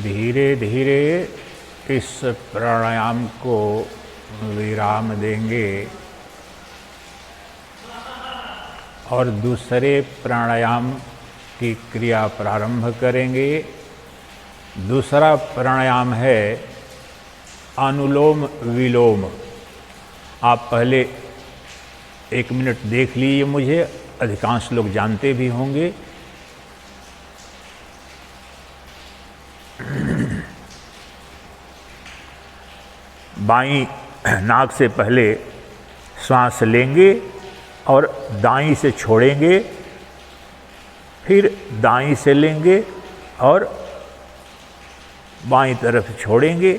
धीरे धीरे इस प्राणायाम को विराम देंगे और दूसरे प्राणायाम की क्रिया प्रारंभ करेंगे। दूसरा प्राणायाम है अनुलोम विलोम। आप पहले 1 मिनट देख लीजिए, मुझे अधिकांश लोग जानते भी होंगे। बाईं नाक से पहले श्वास लेंगे और दाईं से छोड़ेंगे, फिर दाईं से लेंगे और बाईं तरफ छोड़ेंगे।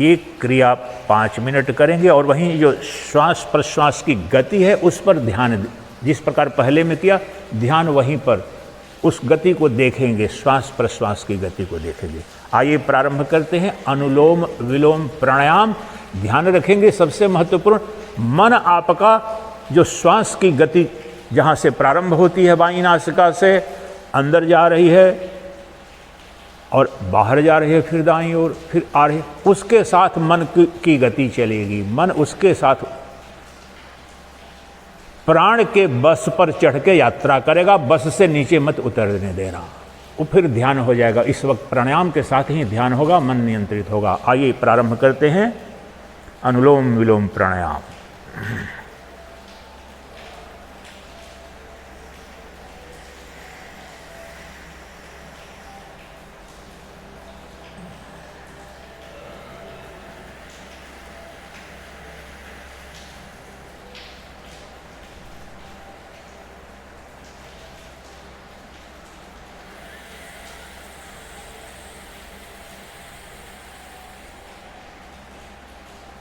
ये क्रिया 5 मिनट करेंगे और वहीं जो श्वास प्रश्वास की गति है उस पर ध्यान, जिस प्रकार पहले में किया, ध्यान वहीं पर उस गति को देखेंगे, श्वास प्रश्वास की गति को देखेंगे। आइए प्रारंभ करते हैं अनुलोम विलोम प्राणायाम। ध्यान रखेंगे सबसे महत्वपूर्ण, मन आपका जो श्वास की गति जहाँ से प्रारंभ होती है बाईं नासिका से अंदर जा रही है और बाहर जा रही है, फिर दाईं ओर फिर आ रही है, उसके साथ मन की गति चलेगी। मन उसके साथ प्राण के बस पर चढ़ के यात्रा करेगा, बस से नीचे मत उतरने देना, वो फिर ध्यान हो जाएगा। इस वक्त प्राणायाम के साथ ही ध्यान होगा, मन नियंत्रित होगा। आइए प्रारंभ करते हैं अनुलोम विलोम प्राणायाम।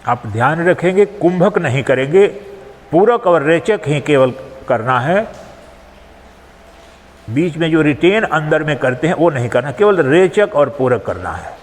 आप ध्यान रखेंगे, कुंभक नहीं करेंगे, पूरक और रेचक ही केवल करना है। बीच में जो रिटेन अंदर में करते हैं वो नहीं करना, केवल रेचक और पूरक करना है।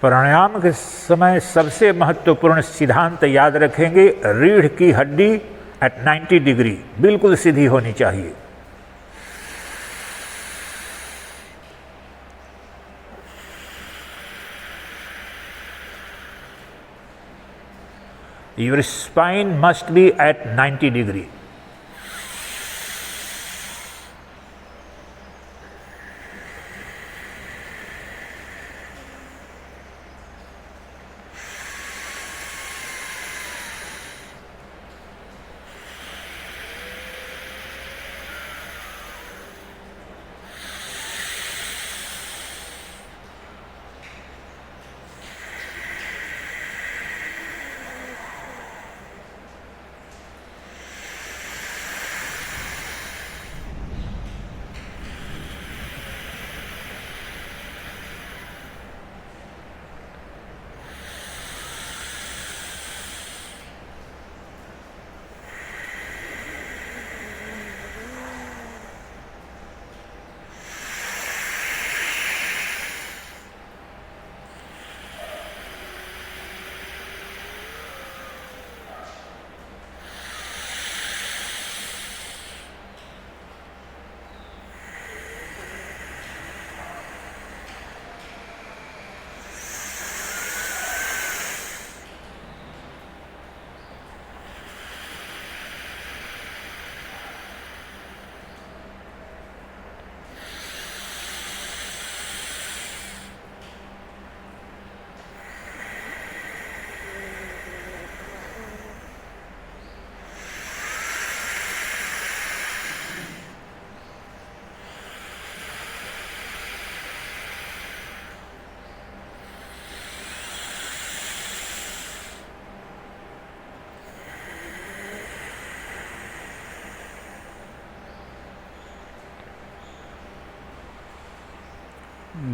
प्राणायाम के समय सबसे महत्वपूर्ण सिद्धांत याद रखेंगे, रीढ़ की हड्डी एट 90 डिग्री बिल्कुल सीधी होनी चाहिए। Your spine must be at 90 degree.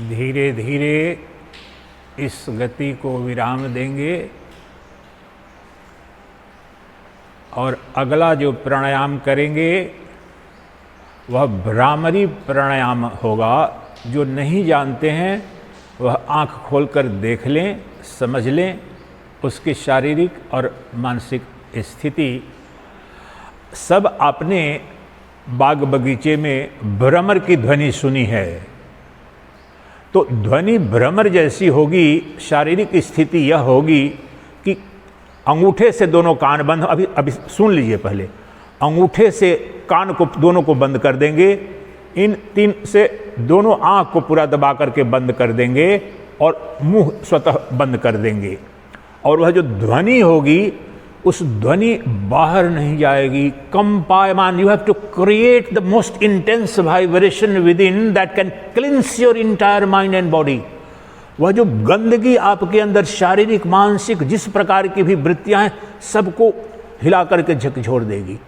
धीरे धीरे इस गति को विराम देंगे और अगला जो प्राणायाम करेंगे वह भ्रामरी प्राणायाम होगा। जो नहीं जानते हैं वह आँख खोलकर देख लें, समझ लें उसकी शारीरिक और मानसिक स्थिति। सब आपने बाग बगीचे में भ्रमर की ध्वनि सुनी है, तो ध्वनि भ्रमर जैसी होगी। शारीरिक स्थिति यह होगी कि अंगूठे से दोनों कान बंद, अभी सुन लीजिए पहले। अंगूठे से कान को दोनों को बंद कर देंगे, इन तीन से दोनों आँख को पूरा दबा करके बंद कर देंगे और मुंह स्वतः बंद कर देंगे। और वह जो ध्वनि होगी उस ध्वनि बाहर नहीं जाएगी, कंपायमान। You have to create the most intense vibration within that can cleanse your entire mind and body. वह जो गंदगी आपके अंदर शारीरिक मानसिक जिस प्रकार की भी वृत्तियां हैं सबको हिला करके झकझोर देगी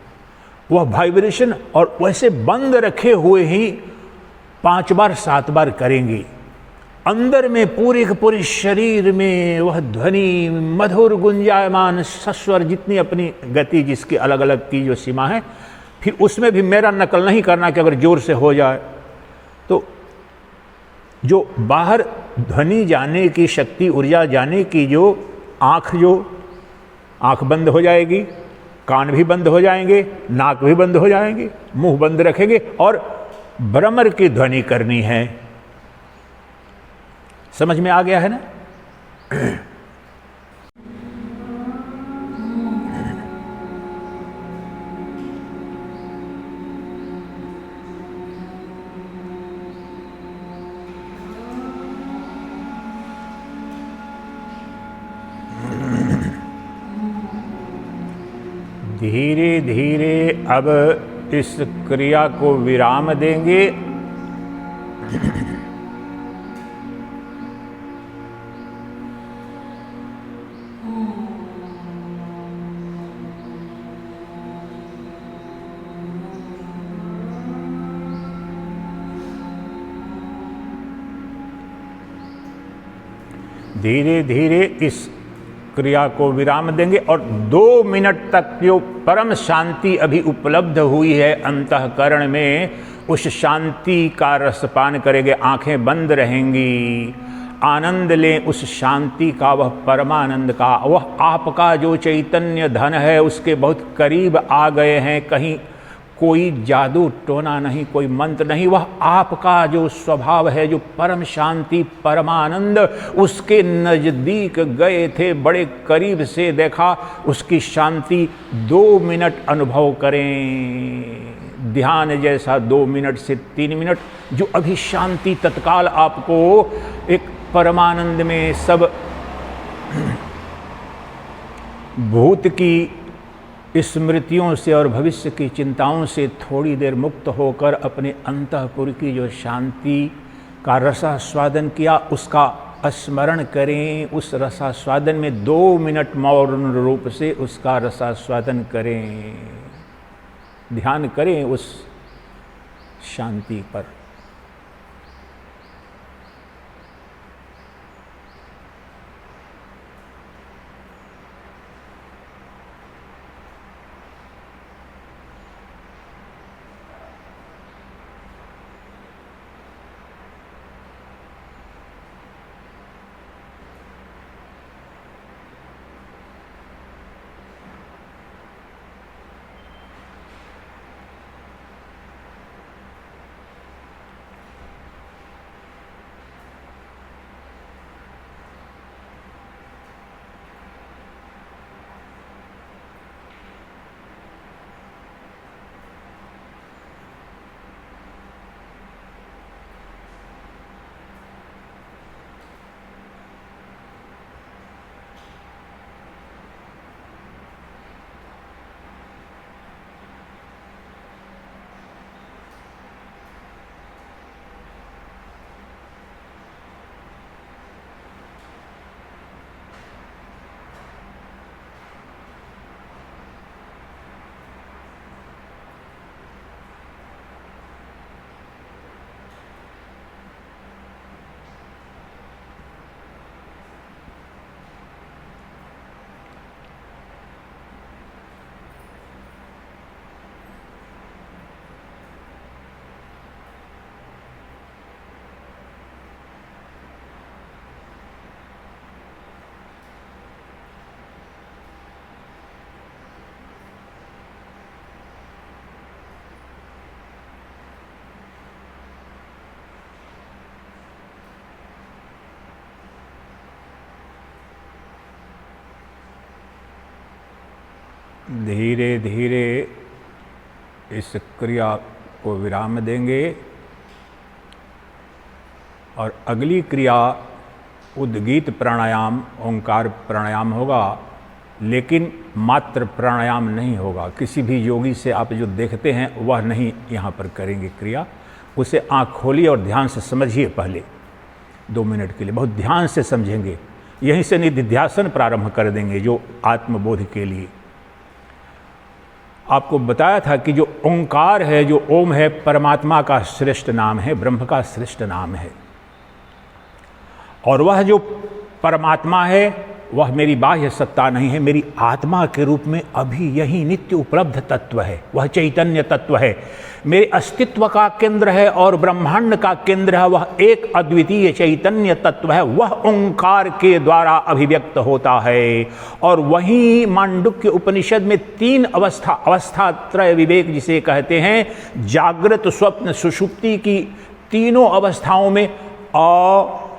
वह वाइब्रेशन। और वैसे बंद रखे हुए ही 5 बार 7 बार करेंगे। अंदर में पूरे के पूरे शरीर में वह ध्वनि मधुर गुंजायमान सस्वर, जितनी अपनी गति जिसकी अलग अलग की जो सीमा है। फिर उसमें भी मेरा नकल नहीं करना कि अगर जोर से हो जाए तो जो बाहर ध्वनि जाने की शक्ति, ऊर्जा जाने की जो आँख बंद हो जाएगी, कान भी बंद हो जाएंगे, नाक भी बंद हो जाएंगे, मुंह बंद रखेंगे और भ्रमर की ध्वनि करनी है। समझ में आ गया है ना? धीरे धीरे अब इस क्रिया को विराम देंगे। धीरे धीरे इस क्रिया को विराम देंगे और 2 मिनट तक जो परम शांति अभी उपलब्ध हुई है अंतःकरण में, उस शांति का रसपान करेंगे। आंखें बंद रहेंगी। आनंद लें उस शांति का, वह परमानंद का। वह आपका जो चैतन्य धन है उसके बहुत करीब आ गए हैं। कहीं कोई जादू टोना नहीं, कोई मंत्र नहीं, वह आपका जो स्वभाव है, जो परम शांति परमानंद, उसके नज़दीक गए थे, बड़े करीब से देखा। उसकी शांति 2 मिनट अनुभव करें, ध्यान जैसा 2 मिनट से 3 मिनट, जो अभी शांति तत्काल आपको एक परमानंद में सब भूत की स्मृतियों से और भविष्य की चिंताओं से थोड़ी देर मुक्त होकर अपने अंतःपुर की जो शांति का रसास्वादन किया उसका स्मरण करें। उस रसास्वादन में 2 मिनट मौन रूप से उसका रसास्वादन करें, ध्यान करें उस शांति पर। धीरे धीरे इस क्रिया को विराम देंगे और अगली क्रिया उद्गीत प्राणायाम, ओंकार प्राणायाम होगा, लेकिन मात्र प्राणायाम नहीं होगा। किसी भी योगी से आप जो देखते हैं वह नहीं यहाँ पर करेंगे क्रिया। उसे आँख खोलिए और ध्यान से समझिए। पहले 2 मिनट के लिए बहुत ध्यान से समझेंगे। यहीं से निधिध्यासन प्रारंभ कर देंगे, जो आत्मबोध के लिए आपको बताया था कि जो ओंकार है, जो ओम है, परमात्मा का श्रेष्ठ नाम है, ब्रह्म का श्रेष्ठ नाम है। और वह जो परमात्मा है वह मेरी बाह्य सत्ता नहीं है, मेरी आत्मा के रूप में अभी यही नित्य उपलब्ध तत्व है। वह चैतन्य तत्व है, मेरे अस्तित्व का केंद्र है और ब्रह्मांड का केंद्र है। वह एक अद्वितीय चैतन्य तत्व है, वह ओंकार के द्वारा अभिव्यक्त होता है। और वहीं मांडुक्य उपनिषद में 3 अवस्थात्रय विवेक जिसे कहते हैं, जागृत, स्वप्न, सुषुप्ति की तीनों अवस्थाओं में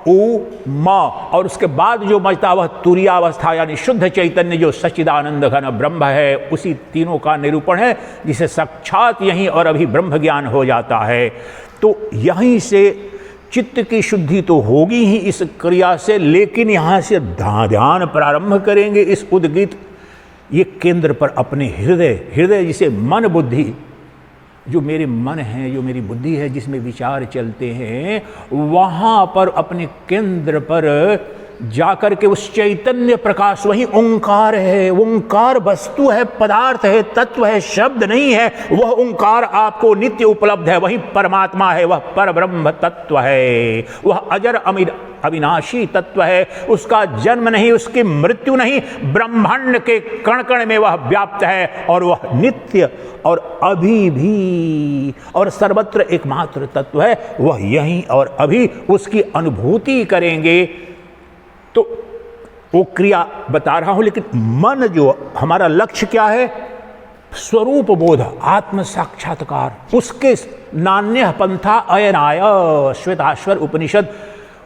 उ म, और उसके बाद जो बचता वह तुरीयावस्था यानी शुद्ध चैतन्य जो सच्चिदानंद घन ब्रह्म है, उसी तीनों का निरूपण है, जिसे साक्षात यहीं और अभी ब्रह्म ज्ञान हो जाता है। तो यहीं से चित्त की शुद्धि तो होगी ही इस क्रिया से, लेकिन यहाँ से ध्यान प्रारंभ करेंगे इस उद्गीत ये केंद्र पर अपने हृदय जिसे मन बुद्धि, जो मेरे मन है, जो मेरी बुद्धि है, जिसमें विचार चलते हैं, वहाँ पर अपने केंद्र पर जाकर के उस चैतन्य प्रकाश, वही ओंकार है, ओंकार वस्तु है, पदार्थ है, तत्व है, शब्द नहीं है। वह ओंकार आपको नित्य उपलब्ध है, वही परमात्मा है, वह परब्रह्म तत्व है, वह अजर अविनाशी तत्व है। उसका जन्म नहीं, उसकी मृत्यु नहीं, ब्रह्मांड के कण कण में वह व्याप्त है और वह नित्य और अभी भी और सर्वत्र एकमात्र तत्व है। वह यहीं और अभी उसकी अनुभूति करेंगे तो वो क्रिया बता रहा हूं। लेकिन मन जो हमारा लक्ष्य क्या है? स्वरूप बोध, आत्म साक्षात्कार। उसके नान्य पंथा अयनाय। श्वेताश्वर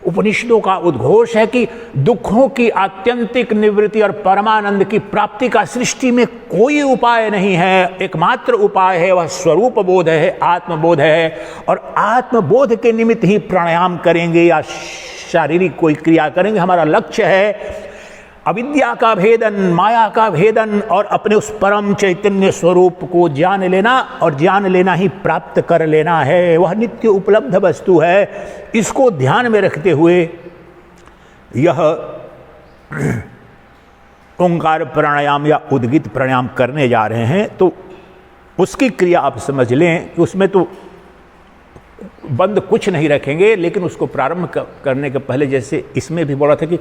उपनिषदों का उद्घोष है कि दुखों की आत्यंतिक निवृत्ति और परमानंद की प्राप्ति का सृष्टि में कोई उपाय नहीं है। एकमात्र उपाय है वह स्वरूप बोध है, आत्मबोध है। और आत्मबोध के निमित्त ही प्राणायाम करेंगे या शारीरिक कोई क्रिया करेंगे। हमारा लक्ष्य है अविद्या का भेदन, माया का भेदन और अपने उस परम चैतन्य स्वरूप को जान लेना, और जान लेना ही प्राप्त कर लेना है। वह नित्य उपलब्ध वस्तु है। इसको ध्यान में रखते हुए यह ओंकार प्राणायाम या उद्गित प्राणायाम करने जा रहे हैं। तो उसकी क्रिया आप समझ लें कि उसमें तो बंद कुछ नहीं रखेंगे, लेकिन उसको प्रारंभ करने के पहले जैसे इसमें भी बोला था कि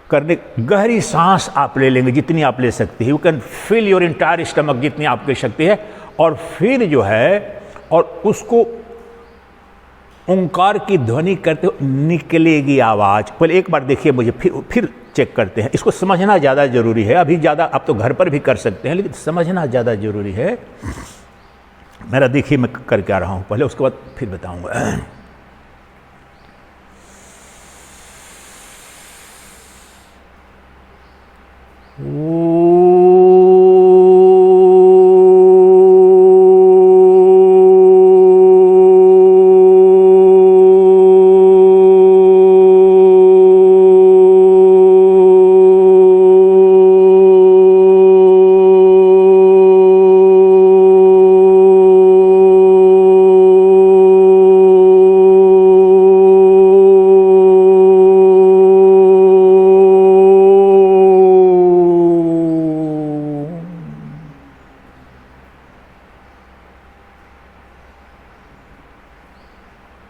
करने, गहरी सांस आप ले लेंगे जितनी आप ले सकते हैं। You can fill your entire stomach जितनी आपकी शक्ति है। और फिर जो है और उसको ओंकार की ध्वनि करते हुए निकलेगी आवाज़। पहले एक बार देखिए मुझे, फिर चेक करते हैं। इसको समझना ज़्यादा जरूरी है। अभी ज़्यादा आप तो घर पर भी कर सकते हैं, लेकिन समझना ज़्यादा जरूरी है। मेरा देखिए मैं करके आ रहा हूँ पहले, उसके बाद फिर बताऊँगा।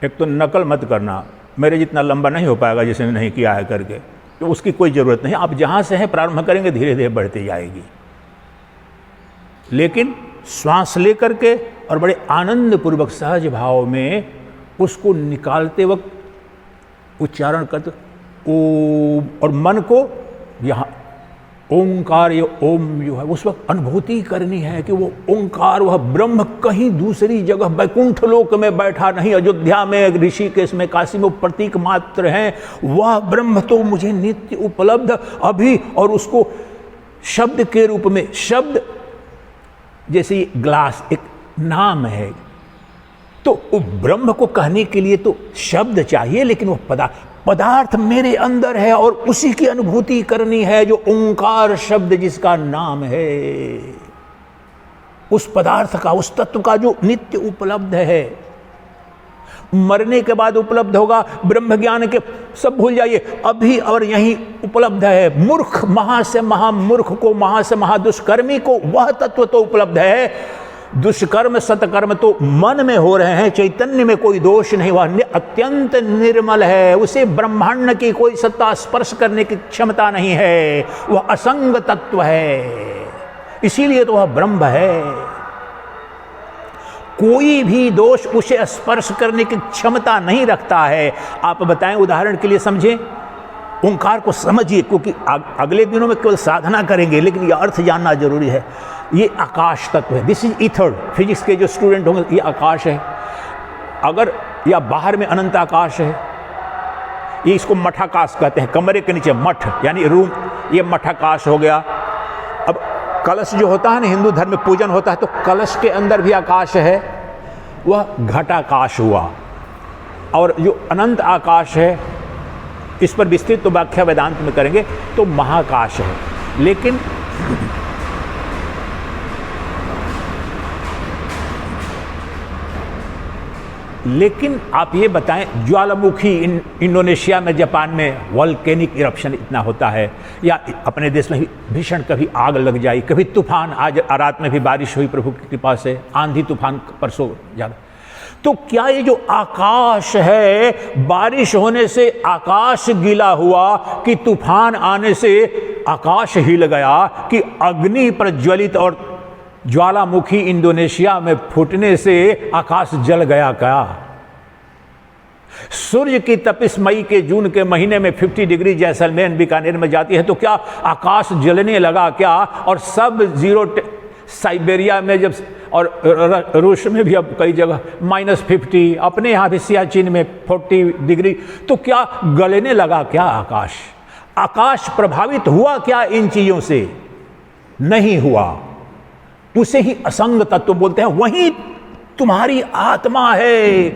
एक तो नकल मत करना, मेरे जितना लंबा नहीं हो पाएगा जिसने नहीं किया है करके, तो उसकी कोई ज़रूरत नहीं। आप जहाँ से हैं प्रारंभ करेंगे, धीरे धीरे बढ़ती जाएगी। लेकिन श्वास ले करके और बड़े आनंद पूर्वक सहज भाव में उसको निकालते वक्त उच्चारण करते ओम, और मन को यहाँ ओंकार, ये ओम जो है उस वक्त अनुभूति करनी है कि वो ओंकार, वह ब्रह्म कहीं दूसरी जगह बैकुंठ लोक में बैठा नहीं, अयोध्या में, ऋषिकेश में, काशी में प्रतीक मात्र हैं। वह ब्रह्म तो मुझे नित्य उपलब्ध अभी, और उसको शब्द के रूप में, शब्द जैसे ग्लास एक नाम है, तो ब्रह्म को कहने के लिए तो शब्द चाहिए, लेकिन वो पदार्थ मेरे अंदर है और उसी की अनुभूति करनी है, जो ओंकार शब्द जिसका नाम है, उस पदार्थ का, उस तत्व का जो नित्य उपलब्ध है। मरने के बाद उपलब्ध होगा, ब्रह्म ज्ञान के सब भूल जाइए, अभी और यहीं उपलब्ध है। मूर्ख, महा से महामूर्ख को, महा से महादुष्कर्मी को वह तत्व तो उपलब्ध है। दुष्कर्म सत्कर्म तो मन में हो रहे हैं, चैतन्य में कोई दोष नहीं, वह अत्यंत निर्मल है। उसे ब्रह्मांड की कोई सत्ता स्पर्श करने की क्षमता नहीं है, वह असंग तत्व है, इसीलिए तो वह ब्रह्म है। कोई भी दोष उसे स्पर्श करने की क्षमता नहीं रखता है। आप बताएं, उदाहरण के लिए समझें, ओंकार को समझिए, क्योंकि अगले दिनों में केवल साधना करेंगे, लेकिन यह अर्थ जानना जरूरी है। ये आकाश तत्व है, दिस इज ईथर। फिजिक्स के जो स्टूडेंट होंगे, ये आकाश है। अगर या बाहर में अनंत आकाश है, ये इसको मठाकाश कहते हैं, कमरे के नीचे मठ यानी रूम, ये मठाकाश हो गया। अब कलश जो होता है ना, हिंदू धर्म में पूजन होता है, तो कलश के अंदर भी आकाश है, वह घटाकाश हुआ। और जो अनंत आकाश है, इस पर विस्तृत तो व्याख्या वेदांत में करेंगे, तो महाकाश है। लेकिन लेकिन आप ये बताएं, ज्वालामुखी इंडोनेशिया में, जापान में वॉल्केनिक इरप्शन इतना होता है, या अपने देश में भी भीषण कभी आग लग जाए, कभी तूफान, आज रात में भी बारिश हुई प्रभु की कृपा से, आंधी तूफान परसों ज़्यादा, तो क्या ये जो आकाश है, बारिश होने से आकाश गीला हुआ कि तूफान आने से आकाश हिल गया कि अग्नि प्रज्वलित और ज्वालामुखी इंडोनेशिया में फूटने से आकाश जल गया क्या? सूर्य की तपिश मई के जून के महीने में 50 डिग्री जैसलमेर बीकानेर में जाती है तो क्या आकाश जलने लगा क्या? और सब जीरो, साइबेरिया में जब, और रूस में भी अब कई जगह -50, अपने यहाँ भी सियाचिन में 40 डिग्री, तो क्या गलने लगा क्या आकाश? आकाश प्रभावित हुआ क्या इन चीजों से? नहीं हुआ। उसे ही असंग तत्व बोलते हैं। वही तुम्हारी आत्मा है।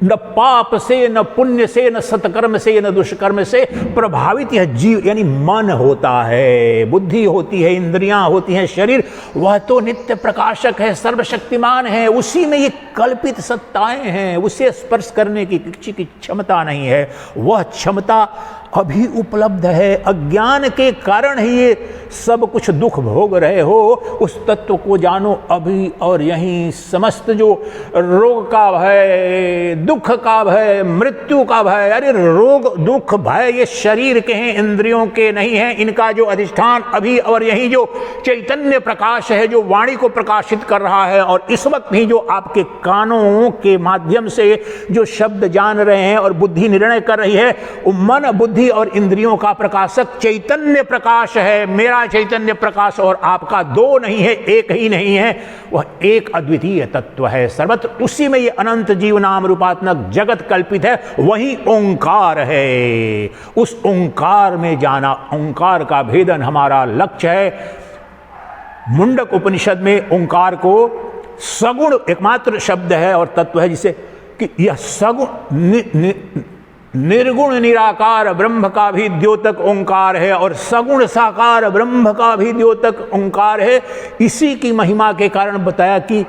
न पाप से, न पुण्य से, न सत्कर्म से, न दुष्कर्म से प्रभावित यह जीव, यानी मन होता है, बुद्धि होती है, इंद्रियां होती हैं, शरीर, वह तो नित्य प्रकाशक है, सर्वशक्तिमान है। उसी में ये कल्पित सत्ताएं हैं, उसे स्पर्श करने की किसी की क्षमता नहीं है। वह क्षमता अभी उपलब्ध है। अज्ञान के कारण ही ये सब कुछ दुख भोग रहे हो। उस तत्व को जानो अभी और यहीं। समस्त जो रोग का भय, दुख का भय, मृत्यु का भय, अरे रोग दुख भय ये शरीर के हैं, इंद्रियों के नहीं हैं। इनका जो अधिष्ठान अभी और यहीं जो चैतन्य प्रकाश है, जो वाणी को प्रकाशित कर रहा है, और इस वक्त ही जो आपके कानों के माध्यम से जो शब्द जान रहे हैं और बुद्धि निर्णय कर रही है, वो मन, बुद्धि और इंद्रियों का प्रकाशक चैतन्य प्रकाश है। मेरा चैतन्य प्रकाश और आपका दो नहीं है, एक ही नहीं है, वह एक अद्वितीय तत्व है सर्वत्र। उसी में ये अनंत जीव नाम रूपात्मक जगत कल्पित है। वही ओंकार है। उस ओंकार में जाना, ओंकार का भेदन हमारा लक्ष्य है। मुंडक उपनिषद में ओंकार को सगुण एकमात्र शब्द है और तत्व है, जिसे कि यह सगुण निर्गुण निराकार ब्रह्म का भी द्योतक ओंकार है और सगुण साकार ब्रह्म का भी द्योतक ओंकार है। इसी की महिमा के कारण बताया कि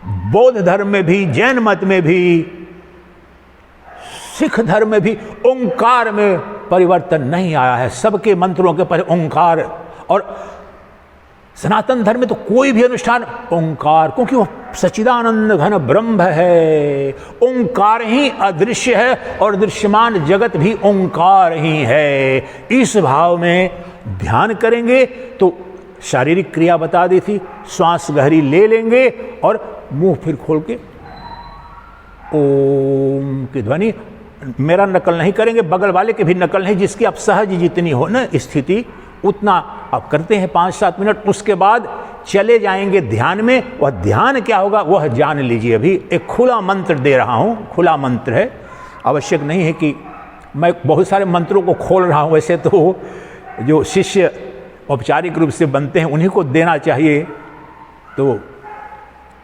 बौद्ध धर्म में भी, जैन मत में भी, सिख धर्म में भी ओंकार में परिवर्तन नहीं आया है। सबके मंत्रों के पहले ओंकार। और सनातन धर्म में तो कोई भी अनुष्ठान ओंकार, क्योंकि वह सच्चिदानंद घन ब्रह्म है। ओंकार ही अदृश्य है और दृश्यमान जगत भी ओंकार ही है। इस भाव में ध्यान करेंगे तो शारीरिक क्रिया बता दी थी। श्वास गहरी ले लेंगे और मुंह फिर खोल के ओम की ध्वनि, मेरा नकल नहीं करेंगे, बगल वाले के भी नकल नहीं, जिसकी आप सहज जितनी हो ना स्थिति उतना आप करते हैं 5-7 मिनट। उसके बाद चले जाएंगे ध्यान में। वह ध्यान क्या होगा वह जान लीजिए। अभी एक खुला मंत्र दे रहा हूँ, खुला मंत्र है, आवश्यक नहीं है कि मैं बहुत सारे मंत्रों को खोल रहा हूँ। वैसे तो जो शिष्य औपचारिक रूप से बनते हैं उन्हीं को देना चाहिए, तो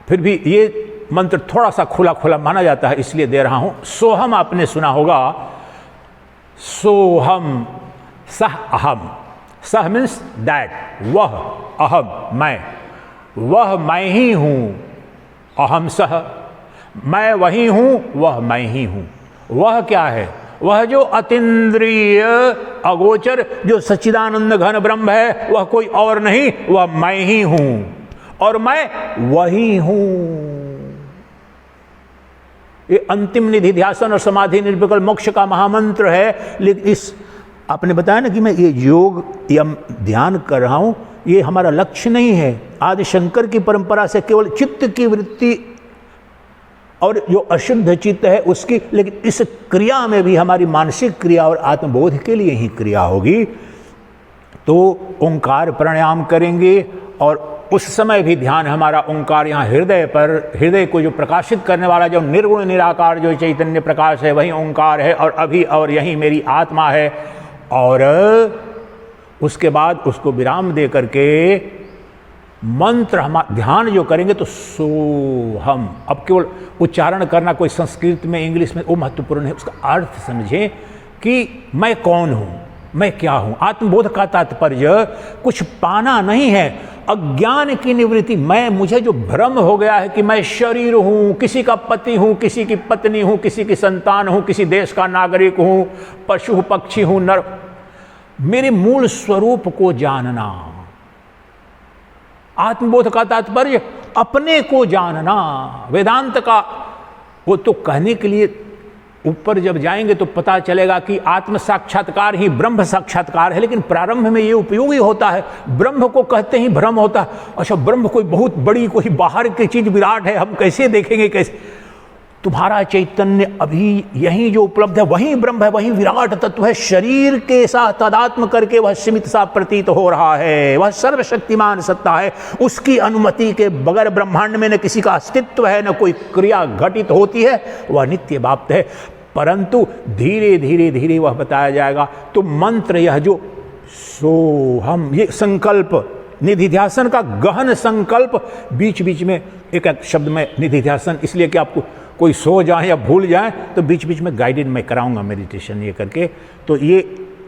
फिर भी ये मंत्र थोड़ा सा खुला खुला माना जाता है, इसलिए दे रहा हूँ। सोहम आपने सुना होगा, सोहम, सह अहम। सह मीन्स दैट, वह, अहम मैं, वह मैं ही हूँ। अहम सह, मैं वही हूँ, वह मैं ही हूँ। वह क्या है? वह जो अतीन्द्रिय अगोचर जो सच्चिदानंद घन ब्रह्म है, वह कोई और नहीं, वह मैं ही हूँ और मैं वही हूँ। ये अंतिम निधि ध्यासन और समाधि निर्विकल्प मोक्ष का महामंत्र है। लेकिन इस आपने बताया ना कि मैं ये योग या ध्यान कर रहा हूँ, ये हमारा लक्ष्य नहीं है। आदि शंकर की परंपरा से केवल चित्त की वृत्ति और जो अशुद्ध चित्त है उसकी, लेकिन इस क्रिया में भी हमारी मानसिक क्रिया और आत्मबोध के लिए ही क्रिया होगी। तो ओंकार प्राणायाम करेंगे और उस समय भी ध्यान हमारा ओंकार यहाँ हृदय पर, हृदय को जो प्रकाशित करने वाला जो निर्गुण निराकार जो चैतन्य प्रकाश है वही ओंकार है और अभी और यही मेरी आत्मा है। और उसके बाद उसको विराम दे करके मंत्र हम ध्यान जो करेंगे तो सोहम। अब केवल उच्चारण करना कोई संस्कृत में, इंग्लिश में वो महत्वपूर्ण है, उसका अर्थ समझें कि मैं कौन हूँ, मैं क्या हूँ। आत्मबोध का तात्पर्य कुछ पाना नहीं है, अज्ञान की निवृत्ति। मुझे जो भ्रम हो गया है कि मैं शरीर हूं, किसी का पति हूं, किसी की पत्नी हूं, किसी की संतान हूं, किसी देश का नागरिक हूं, पशु पक्षी हूं, नर, मेरे मूल स्वरूप को जानना। आत्मबोध का तात्पर्य अपने को जानना। वेदांत का वो तो कहने के लिए ऊपर जब जाएंगे तो पता चलेगा कि आत्म साक्षात्कार ही ब्रह्म साक्षात्कार है, लेकिन प्रारंभ में ये उपयोगी होता है। ब्रह्म को कहते ही भ्रम होता है। अच्छा, ब्रह्म कोई बहुत बड़ी, कोई बाहर की चीज विराट है, हम कैसे देखेंगे, कैसे? तुम्हारा चैतन्य अभी यही जो उपलब्ध है वही ब्रह्म है, वही विराट तत्व है। शरीर के साथ तादात्म्य करके वह सीमित सा प्रतीत हो रहा है, वह सर्वशक्तिमान सत्ता है। उसकी अनुमति के बगैर ब्रह्मांड में न किसी का अस्तित्व है, न कोई क्रिया घटित होती है, वह नित्य व्याप्त है। परंतु धीरे धीरे धीरे वह बताया जाएगा। तो मंत्र यह जो सोहम, ये संकल्प, निधिध्यासन का गहन संकल्प, बीच बीच में एक एक शब्द में निधिध्यासन, इसलिए कि आपको कोई सो जाए या भूल जाए तो बीच बीच में गाइडेड मैं कराऊंगा मेडिटेशन ये करके। तो ये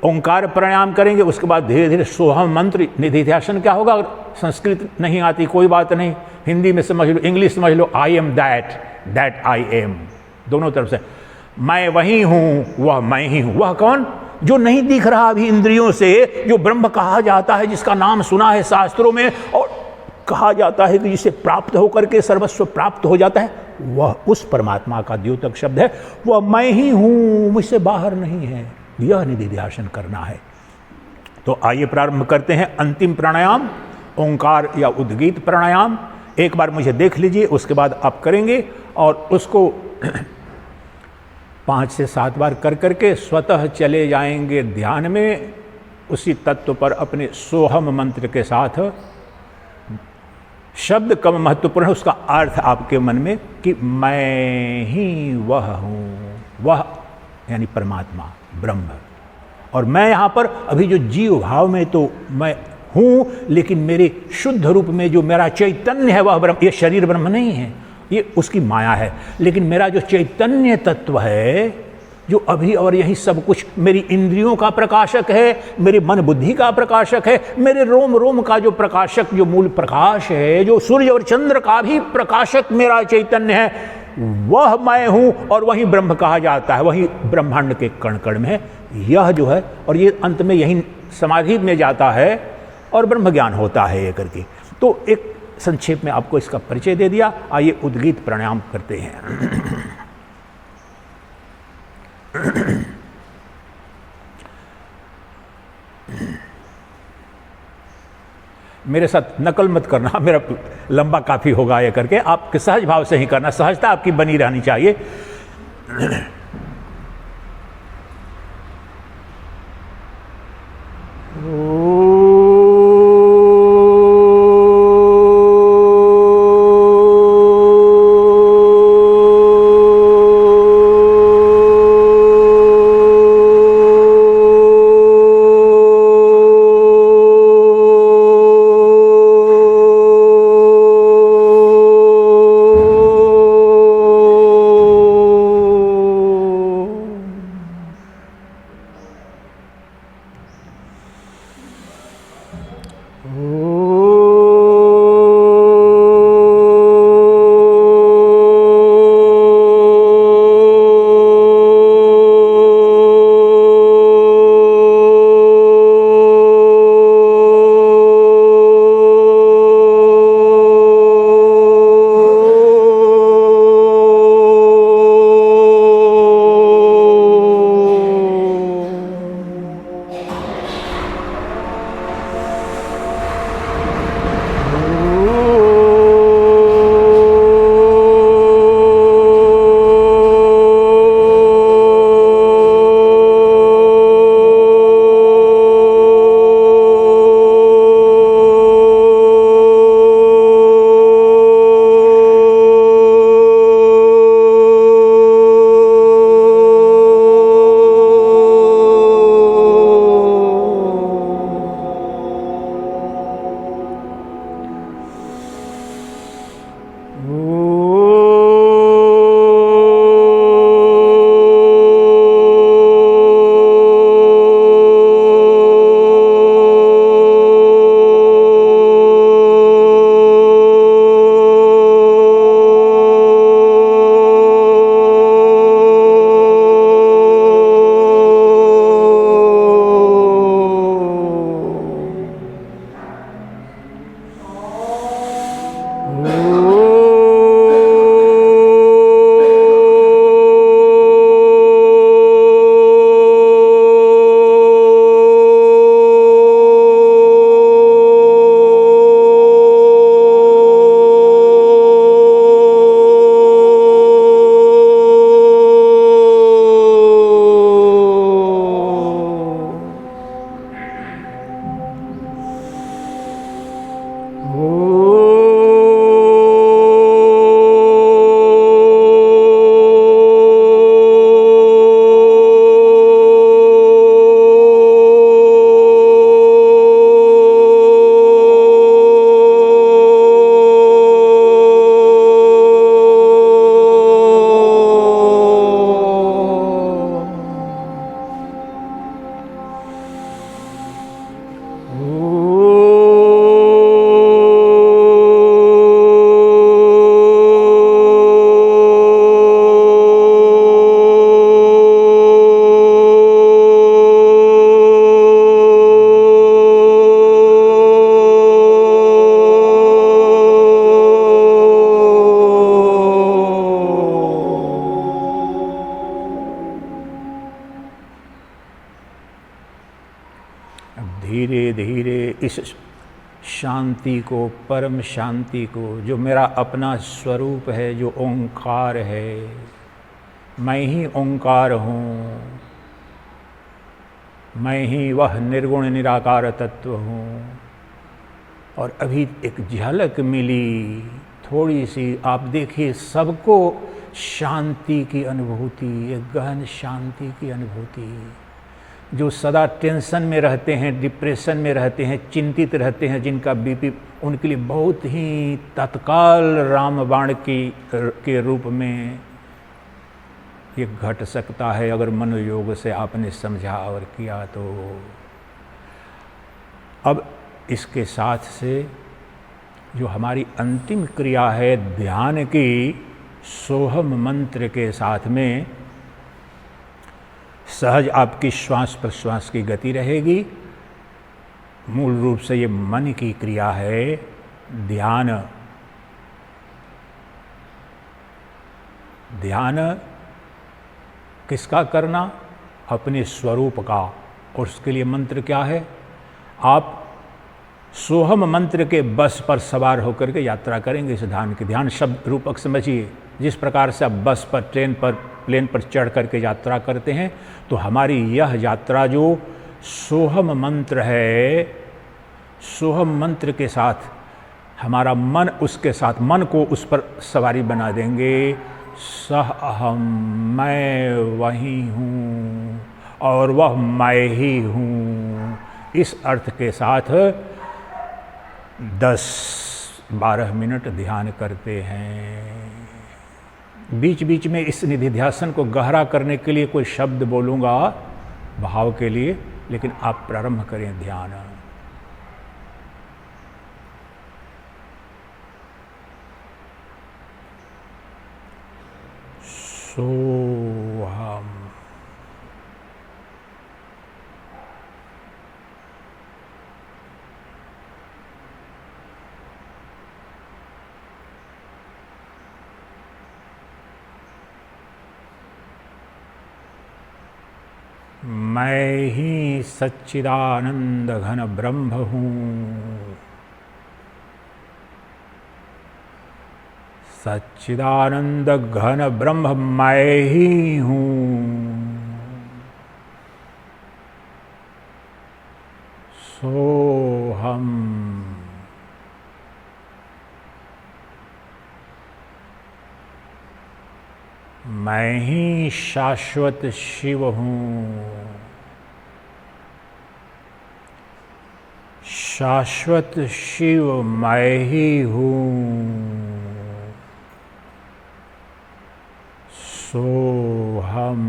ओंकार प्राणायाम करेंगे, उसके बाद धीरे धीरे सोहम मंत्र निधिध्यासन। क्या होगा? अगर संस्कृत नहीं आती कोई बात नहीं, हिंदी में समझ लो, इंग्लिश समझ लो। I am that I am, दोनों तरफ से। मैं वही हूं, वह मैं ही हूं। वह कौन? जो नहीं दिख रहा अभी इंद्रियों से, जो ब्रह्म कहा जाता है, जिसका नाम सुना है शास्त्रों में, और कहा जाता है कि जिसे प्राप्त होकर के सर्वस्व प्राप्त हो जाता है, वह उस परमात्मा का द्योतक शब्द है। वह मैं ही हूं, मुझसे बाहर नहीं है। यह निधिध्यासन करना है। तो आइए प्रारंभ करते हैं अंतिम प्राणायाम, ओंकार या उद्गीत प्राणायाम। एक बार मुझे देख लीजिए, उसके बाद आप करेंगे और उसको 5 से 7 बार कर करके स्वतः चले जाएंगे ध्यान में, उसी तत्व पर अपने सोहम मंत्र के साथ। शब्द कम महत्वपूर्ण है, उसका अर्थ आपके मन में कि मैं ही वह हूँ, वह यानी परमात्मा ब्रह्म। और मैं यहाँ पर अभी जो जीव भाव में तो मैं हूँ, लेकिन मेरे शुद्ध रूप में जो मेरा चैतन्य है वह ब्रह्म। ये शरीर ब्रह्म नहीं है, ये उसकी माया है। लेकिन मेरा जो चैतन्य तत्व है, जो अभी और यही सब कुछ मेरी इंद्रियों का प्रकाशक है, मेरे मन बुद्धि का प्रकाशक है, मेरे रोम रोम का जो प्रकाशक, जो मूल प्रकाश है, जो सूर्य और चंद्र का भी प्रकाशक मेरा चैतन्य है, वह मैं हूं। और वही ब्रह्म कहा जाता है, वही ब्रह्मांड के कण कण में है। यह जो है, और ये अंत में यही समाधि में जाता है और ब्रह्म ज्ञान होता है ये करके। तो एक संक्षेप में आपको इसका परिचय दे दिया। आइए उद्गीत प्राणायाम करते हैं। मेरे साथ नकल मत करना, मेरा लंबा काफी होगा ये करके। आप सहज भाव से ही करना, सहजता आपकी बनी रहनी चाहिए। धीरे धीरे इस शांति को, परम शांति को, जो मेरा अपना स्वरूप है, जो ओंकार है, मैं ही ओंकार हूँ, मैं ही वह निर्गुण निराकार तत्व हूँ। और अभी एक झलक मिली थोड़ी सी, आप देखिए, सबको शांति की अनुभूति, एक गहन शांति की अनुभूति। जो सदा टेंशन में रहते हैं, डिप्रेशन में रहते हैं, चिंतित रहते हैं, जिनका बीपी, उनके लिए बहुत ही तत्काल रामबाण के रूप में ये घट सकता है, अगर मनोयोग से आपने समझा और किया तो। अब इसके साथ से जो हमारी अंतिम क्रिया है ध्यान की, सोहम मंत्र के साथ में सहज आपकी श्वास प्रश्वास की गति रहेगी। मूल रूप से ये मन की क्रिया है ध्यान। ध्यान किसका करना? अपने स्वरूप का। और उसके लिए मंत्र क्या है? आप सोहम मंत्र के बस पर सवार होकर के यात्रा करेंगे इस ध्यान की। ध्यान शब्द रूपक समझिए, जिस प्रकार से आप बस पर, ट्रेन पर, प्लेन पर चढ़ करके यात्रा करते हैं, तो हमारी यह यात्रा जो सोहम मंत्र है, सोहम मंत्र के साथ हमारा मन, उसके साथ मन को उस पर सवारी बना देंगे। सह अहम, मैं वही हूँ और वह मैं ही हूँ। इस अर्थ के साथ 10-12 मिनट ध्यान करते हैं। बीच बीच में इस निधिध्यासन को गहरा करने के लिए कोई शब्द बोलूँगा भाव के लिए, लेकिन आप प्रारंभ करें ध्यान। सोहम, मैं ही सच्चिदानंद घन ब्रह्म हूँ। सच्चिदानंद घन ब्रह्म मैं ही हूँ। सोहम, मैं ही शाश्वत शिव हूँ। शाश्वत शिव मैं ही हूँ। सोहम।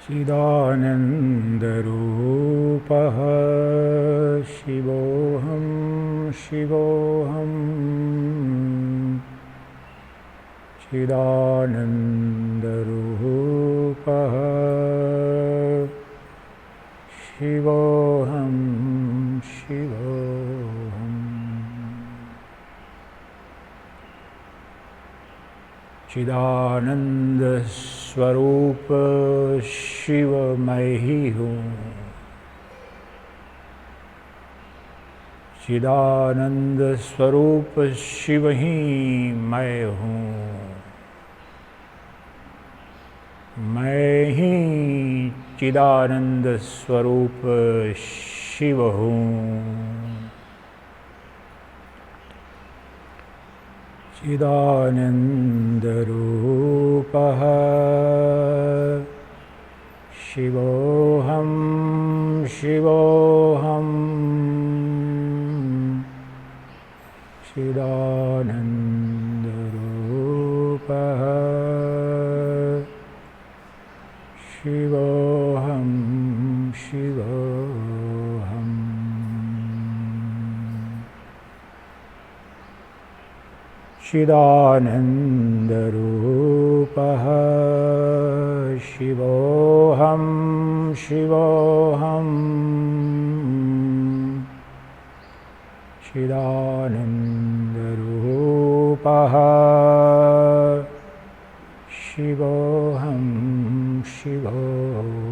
चिदानन्दरूपः शिवोऽहं शिवोऽहं चिदानन्दरूपः शिवोऽहं शिवोऽहम् चिदानंद स्वरूप शिव मैं ही हूँ। चिदानंद स्वरूप शिव ही मैं हूँ। मैं ही चिदानंद स्वरूप शिव हूँ। चिदानन्दरूपः शिवोऽहं शिवोऽहं चिदानन्दरूपः शिवोऽहं शिवोऽहम् चिदानन्दरूपः शिवोऽहं शिवोऽहं चिदानन्दरूपः शिवोऽहं शिवोऽहम्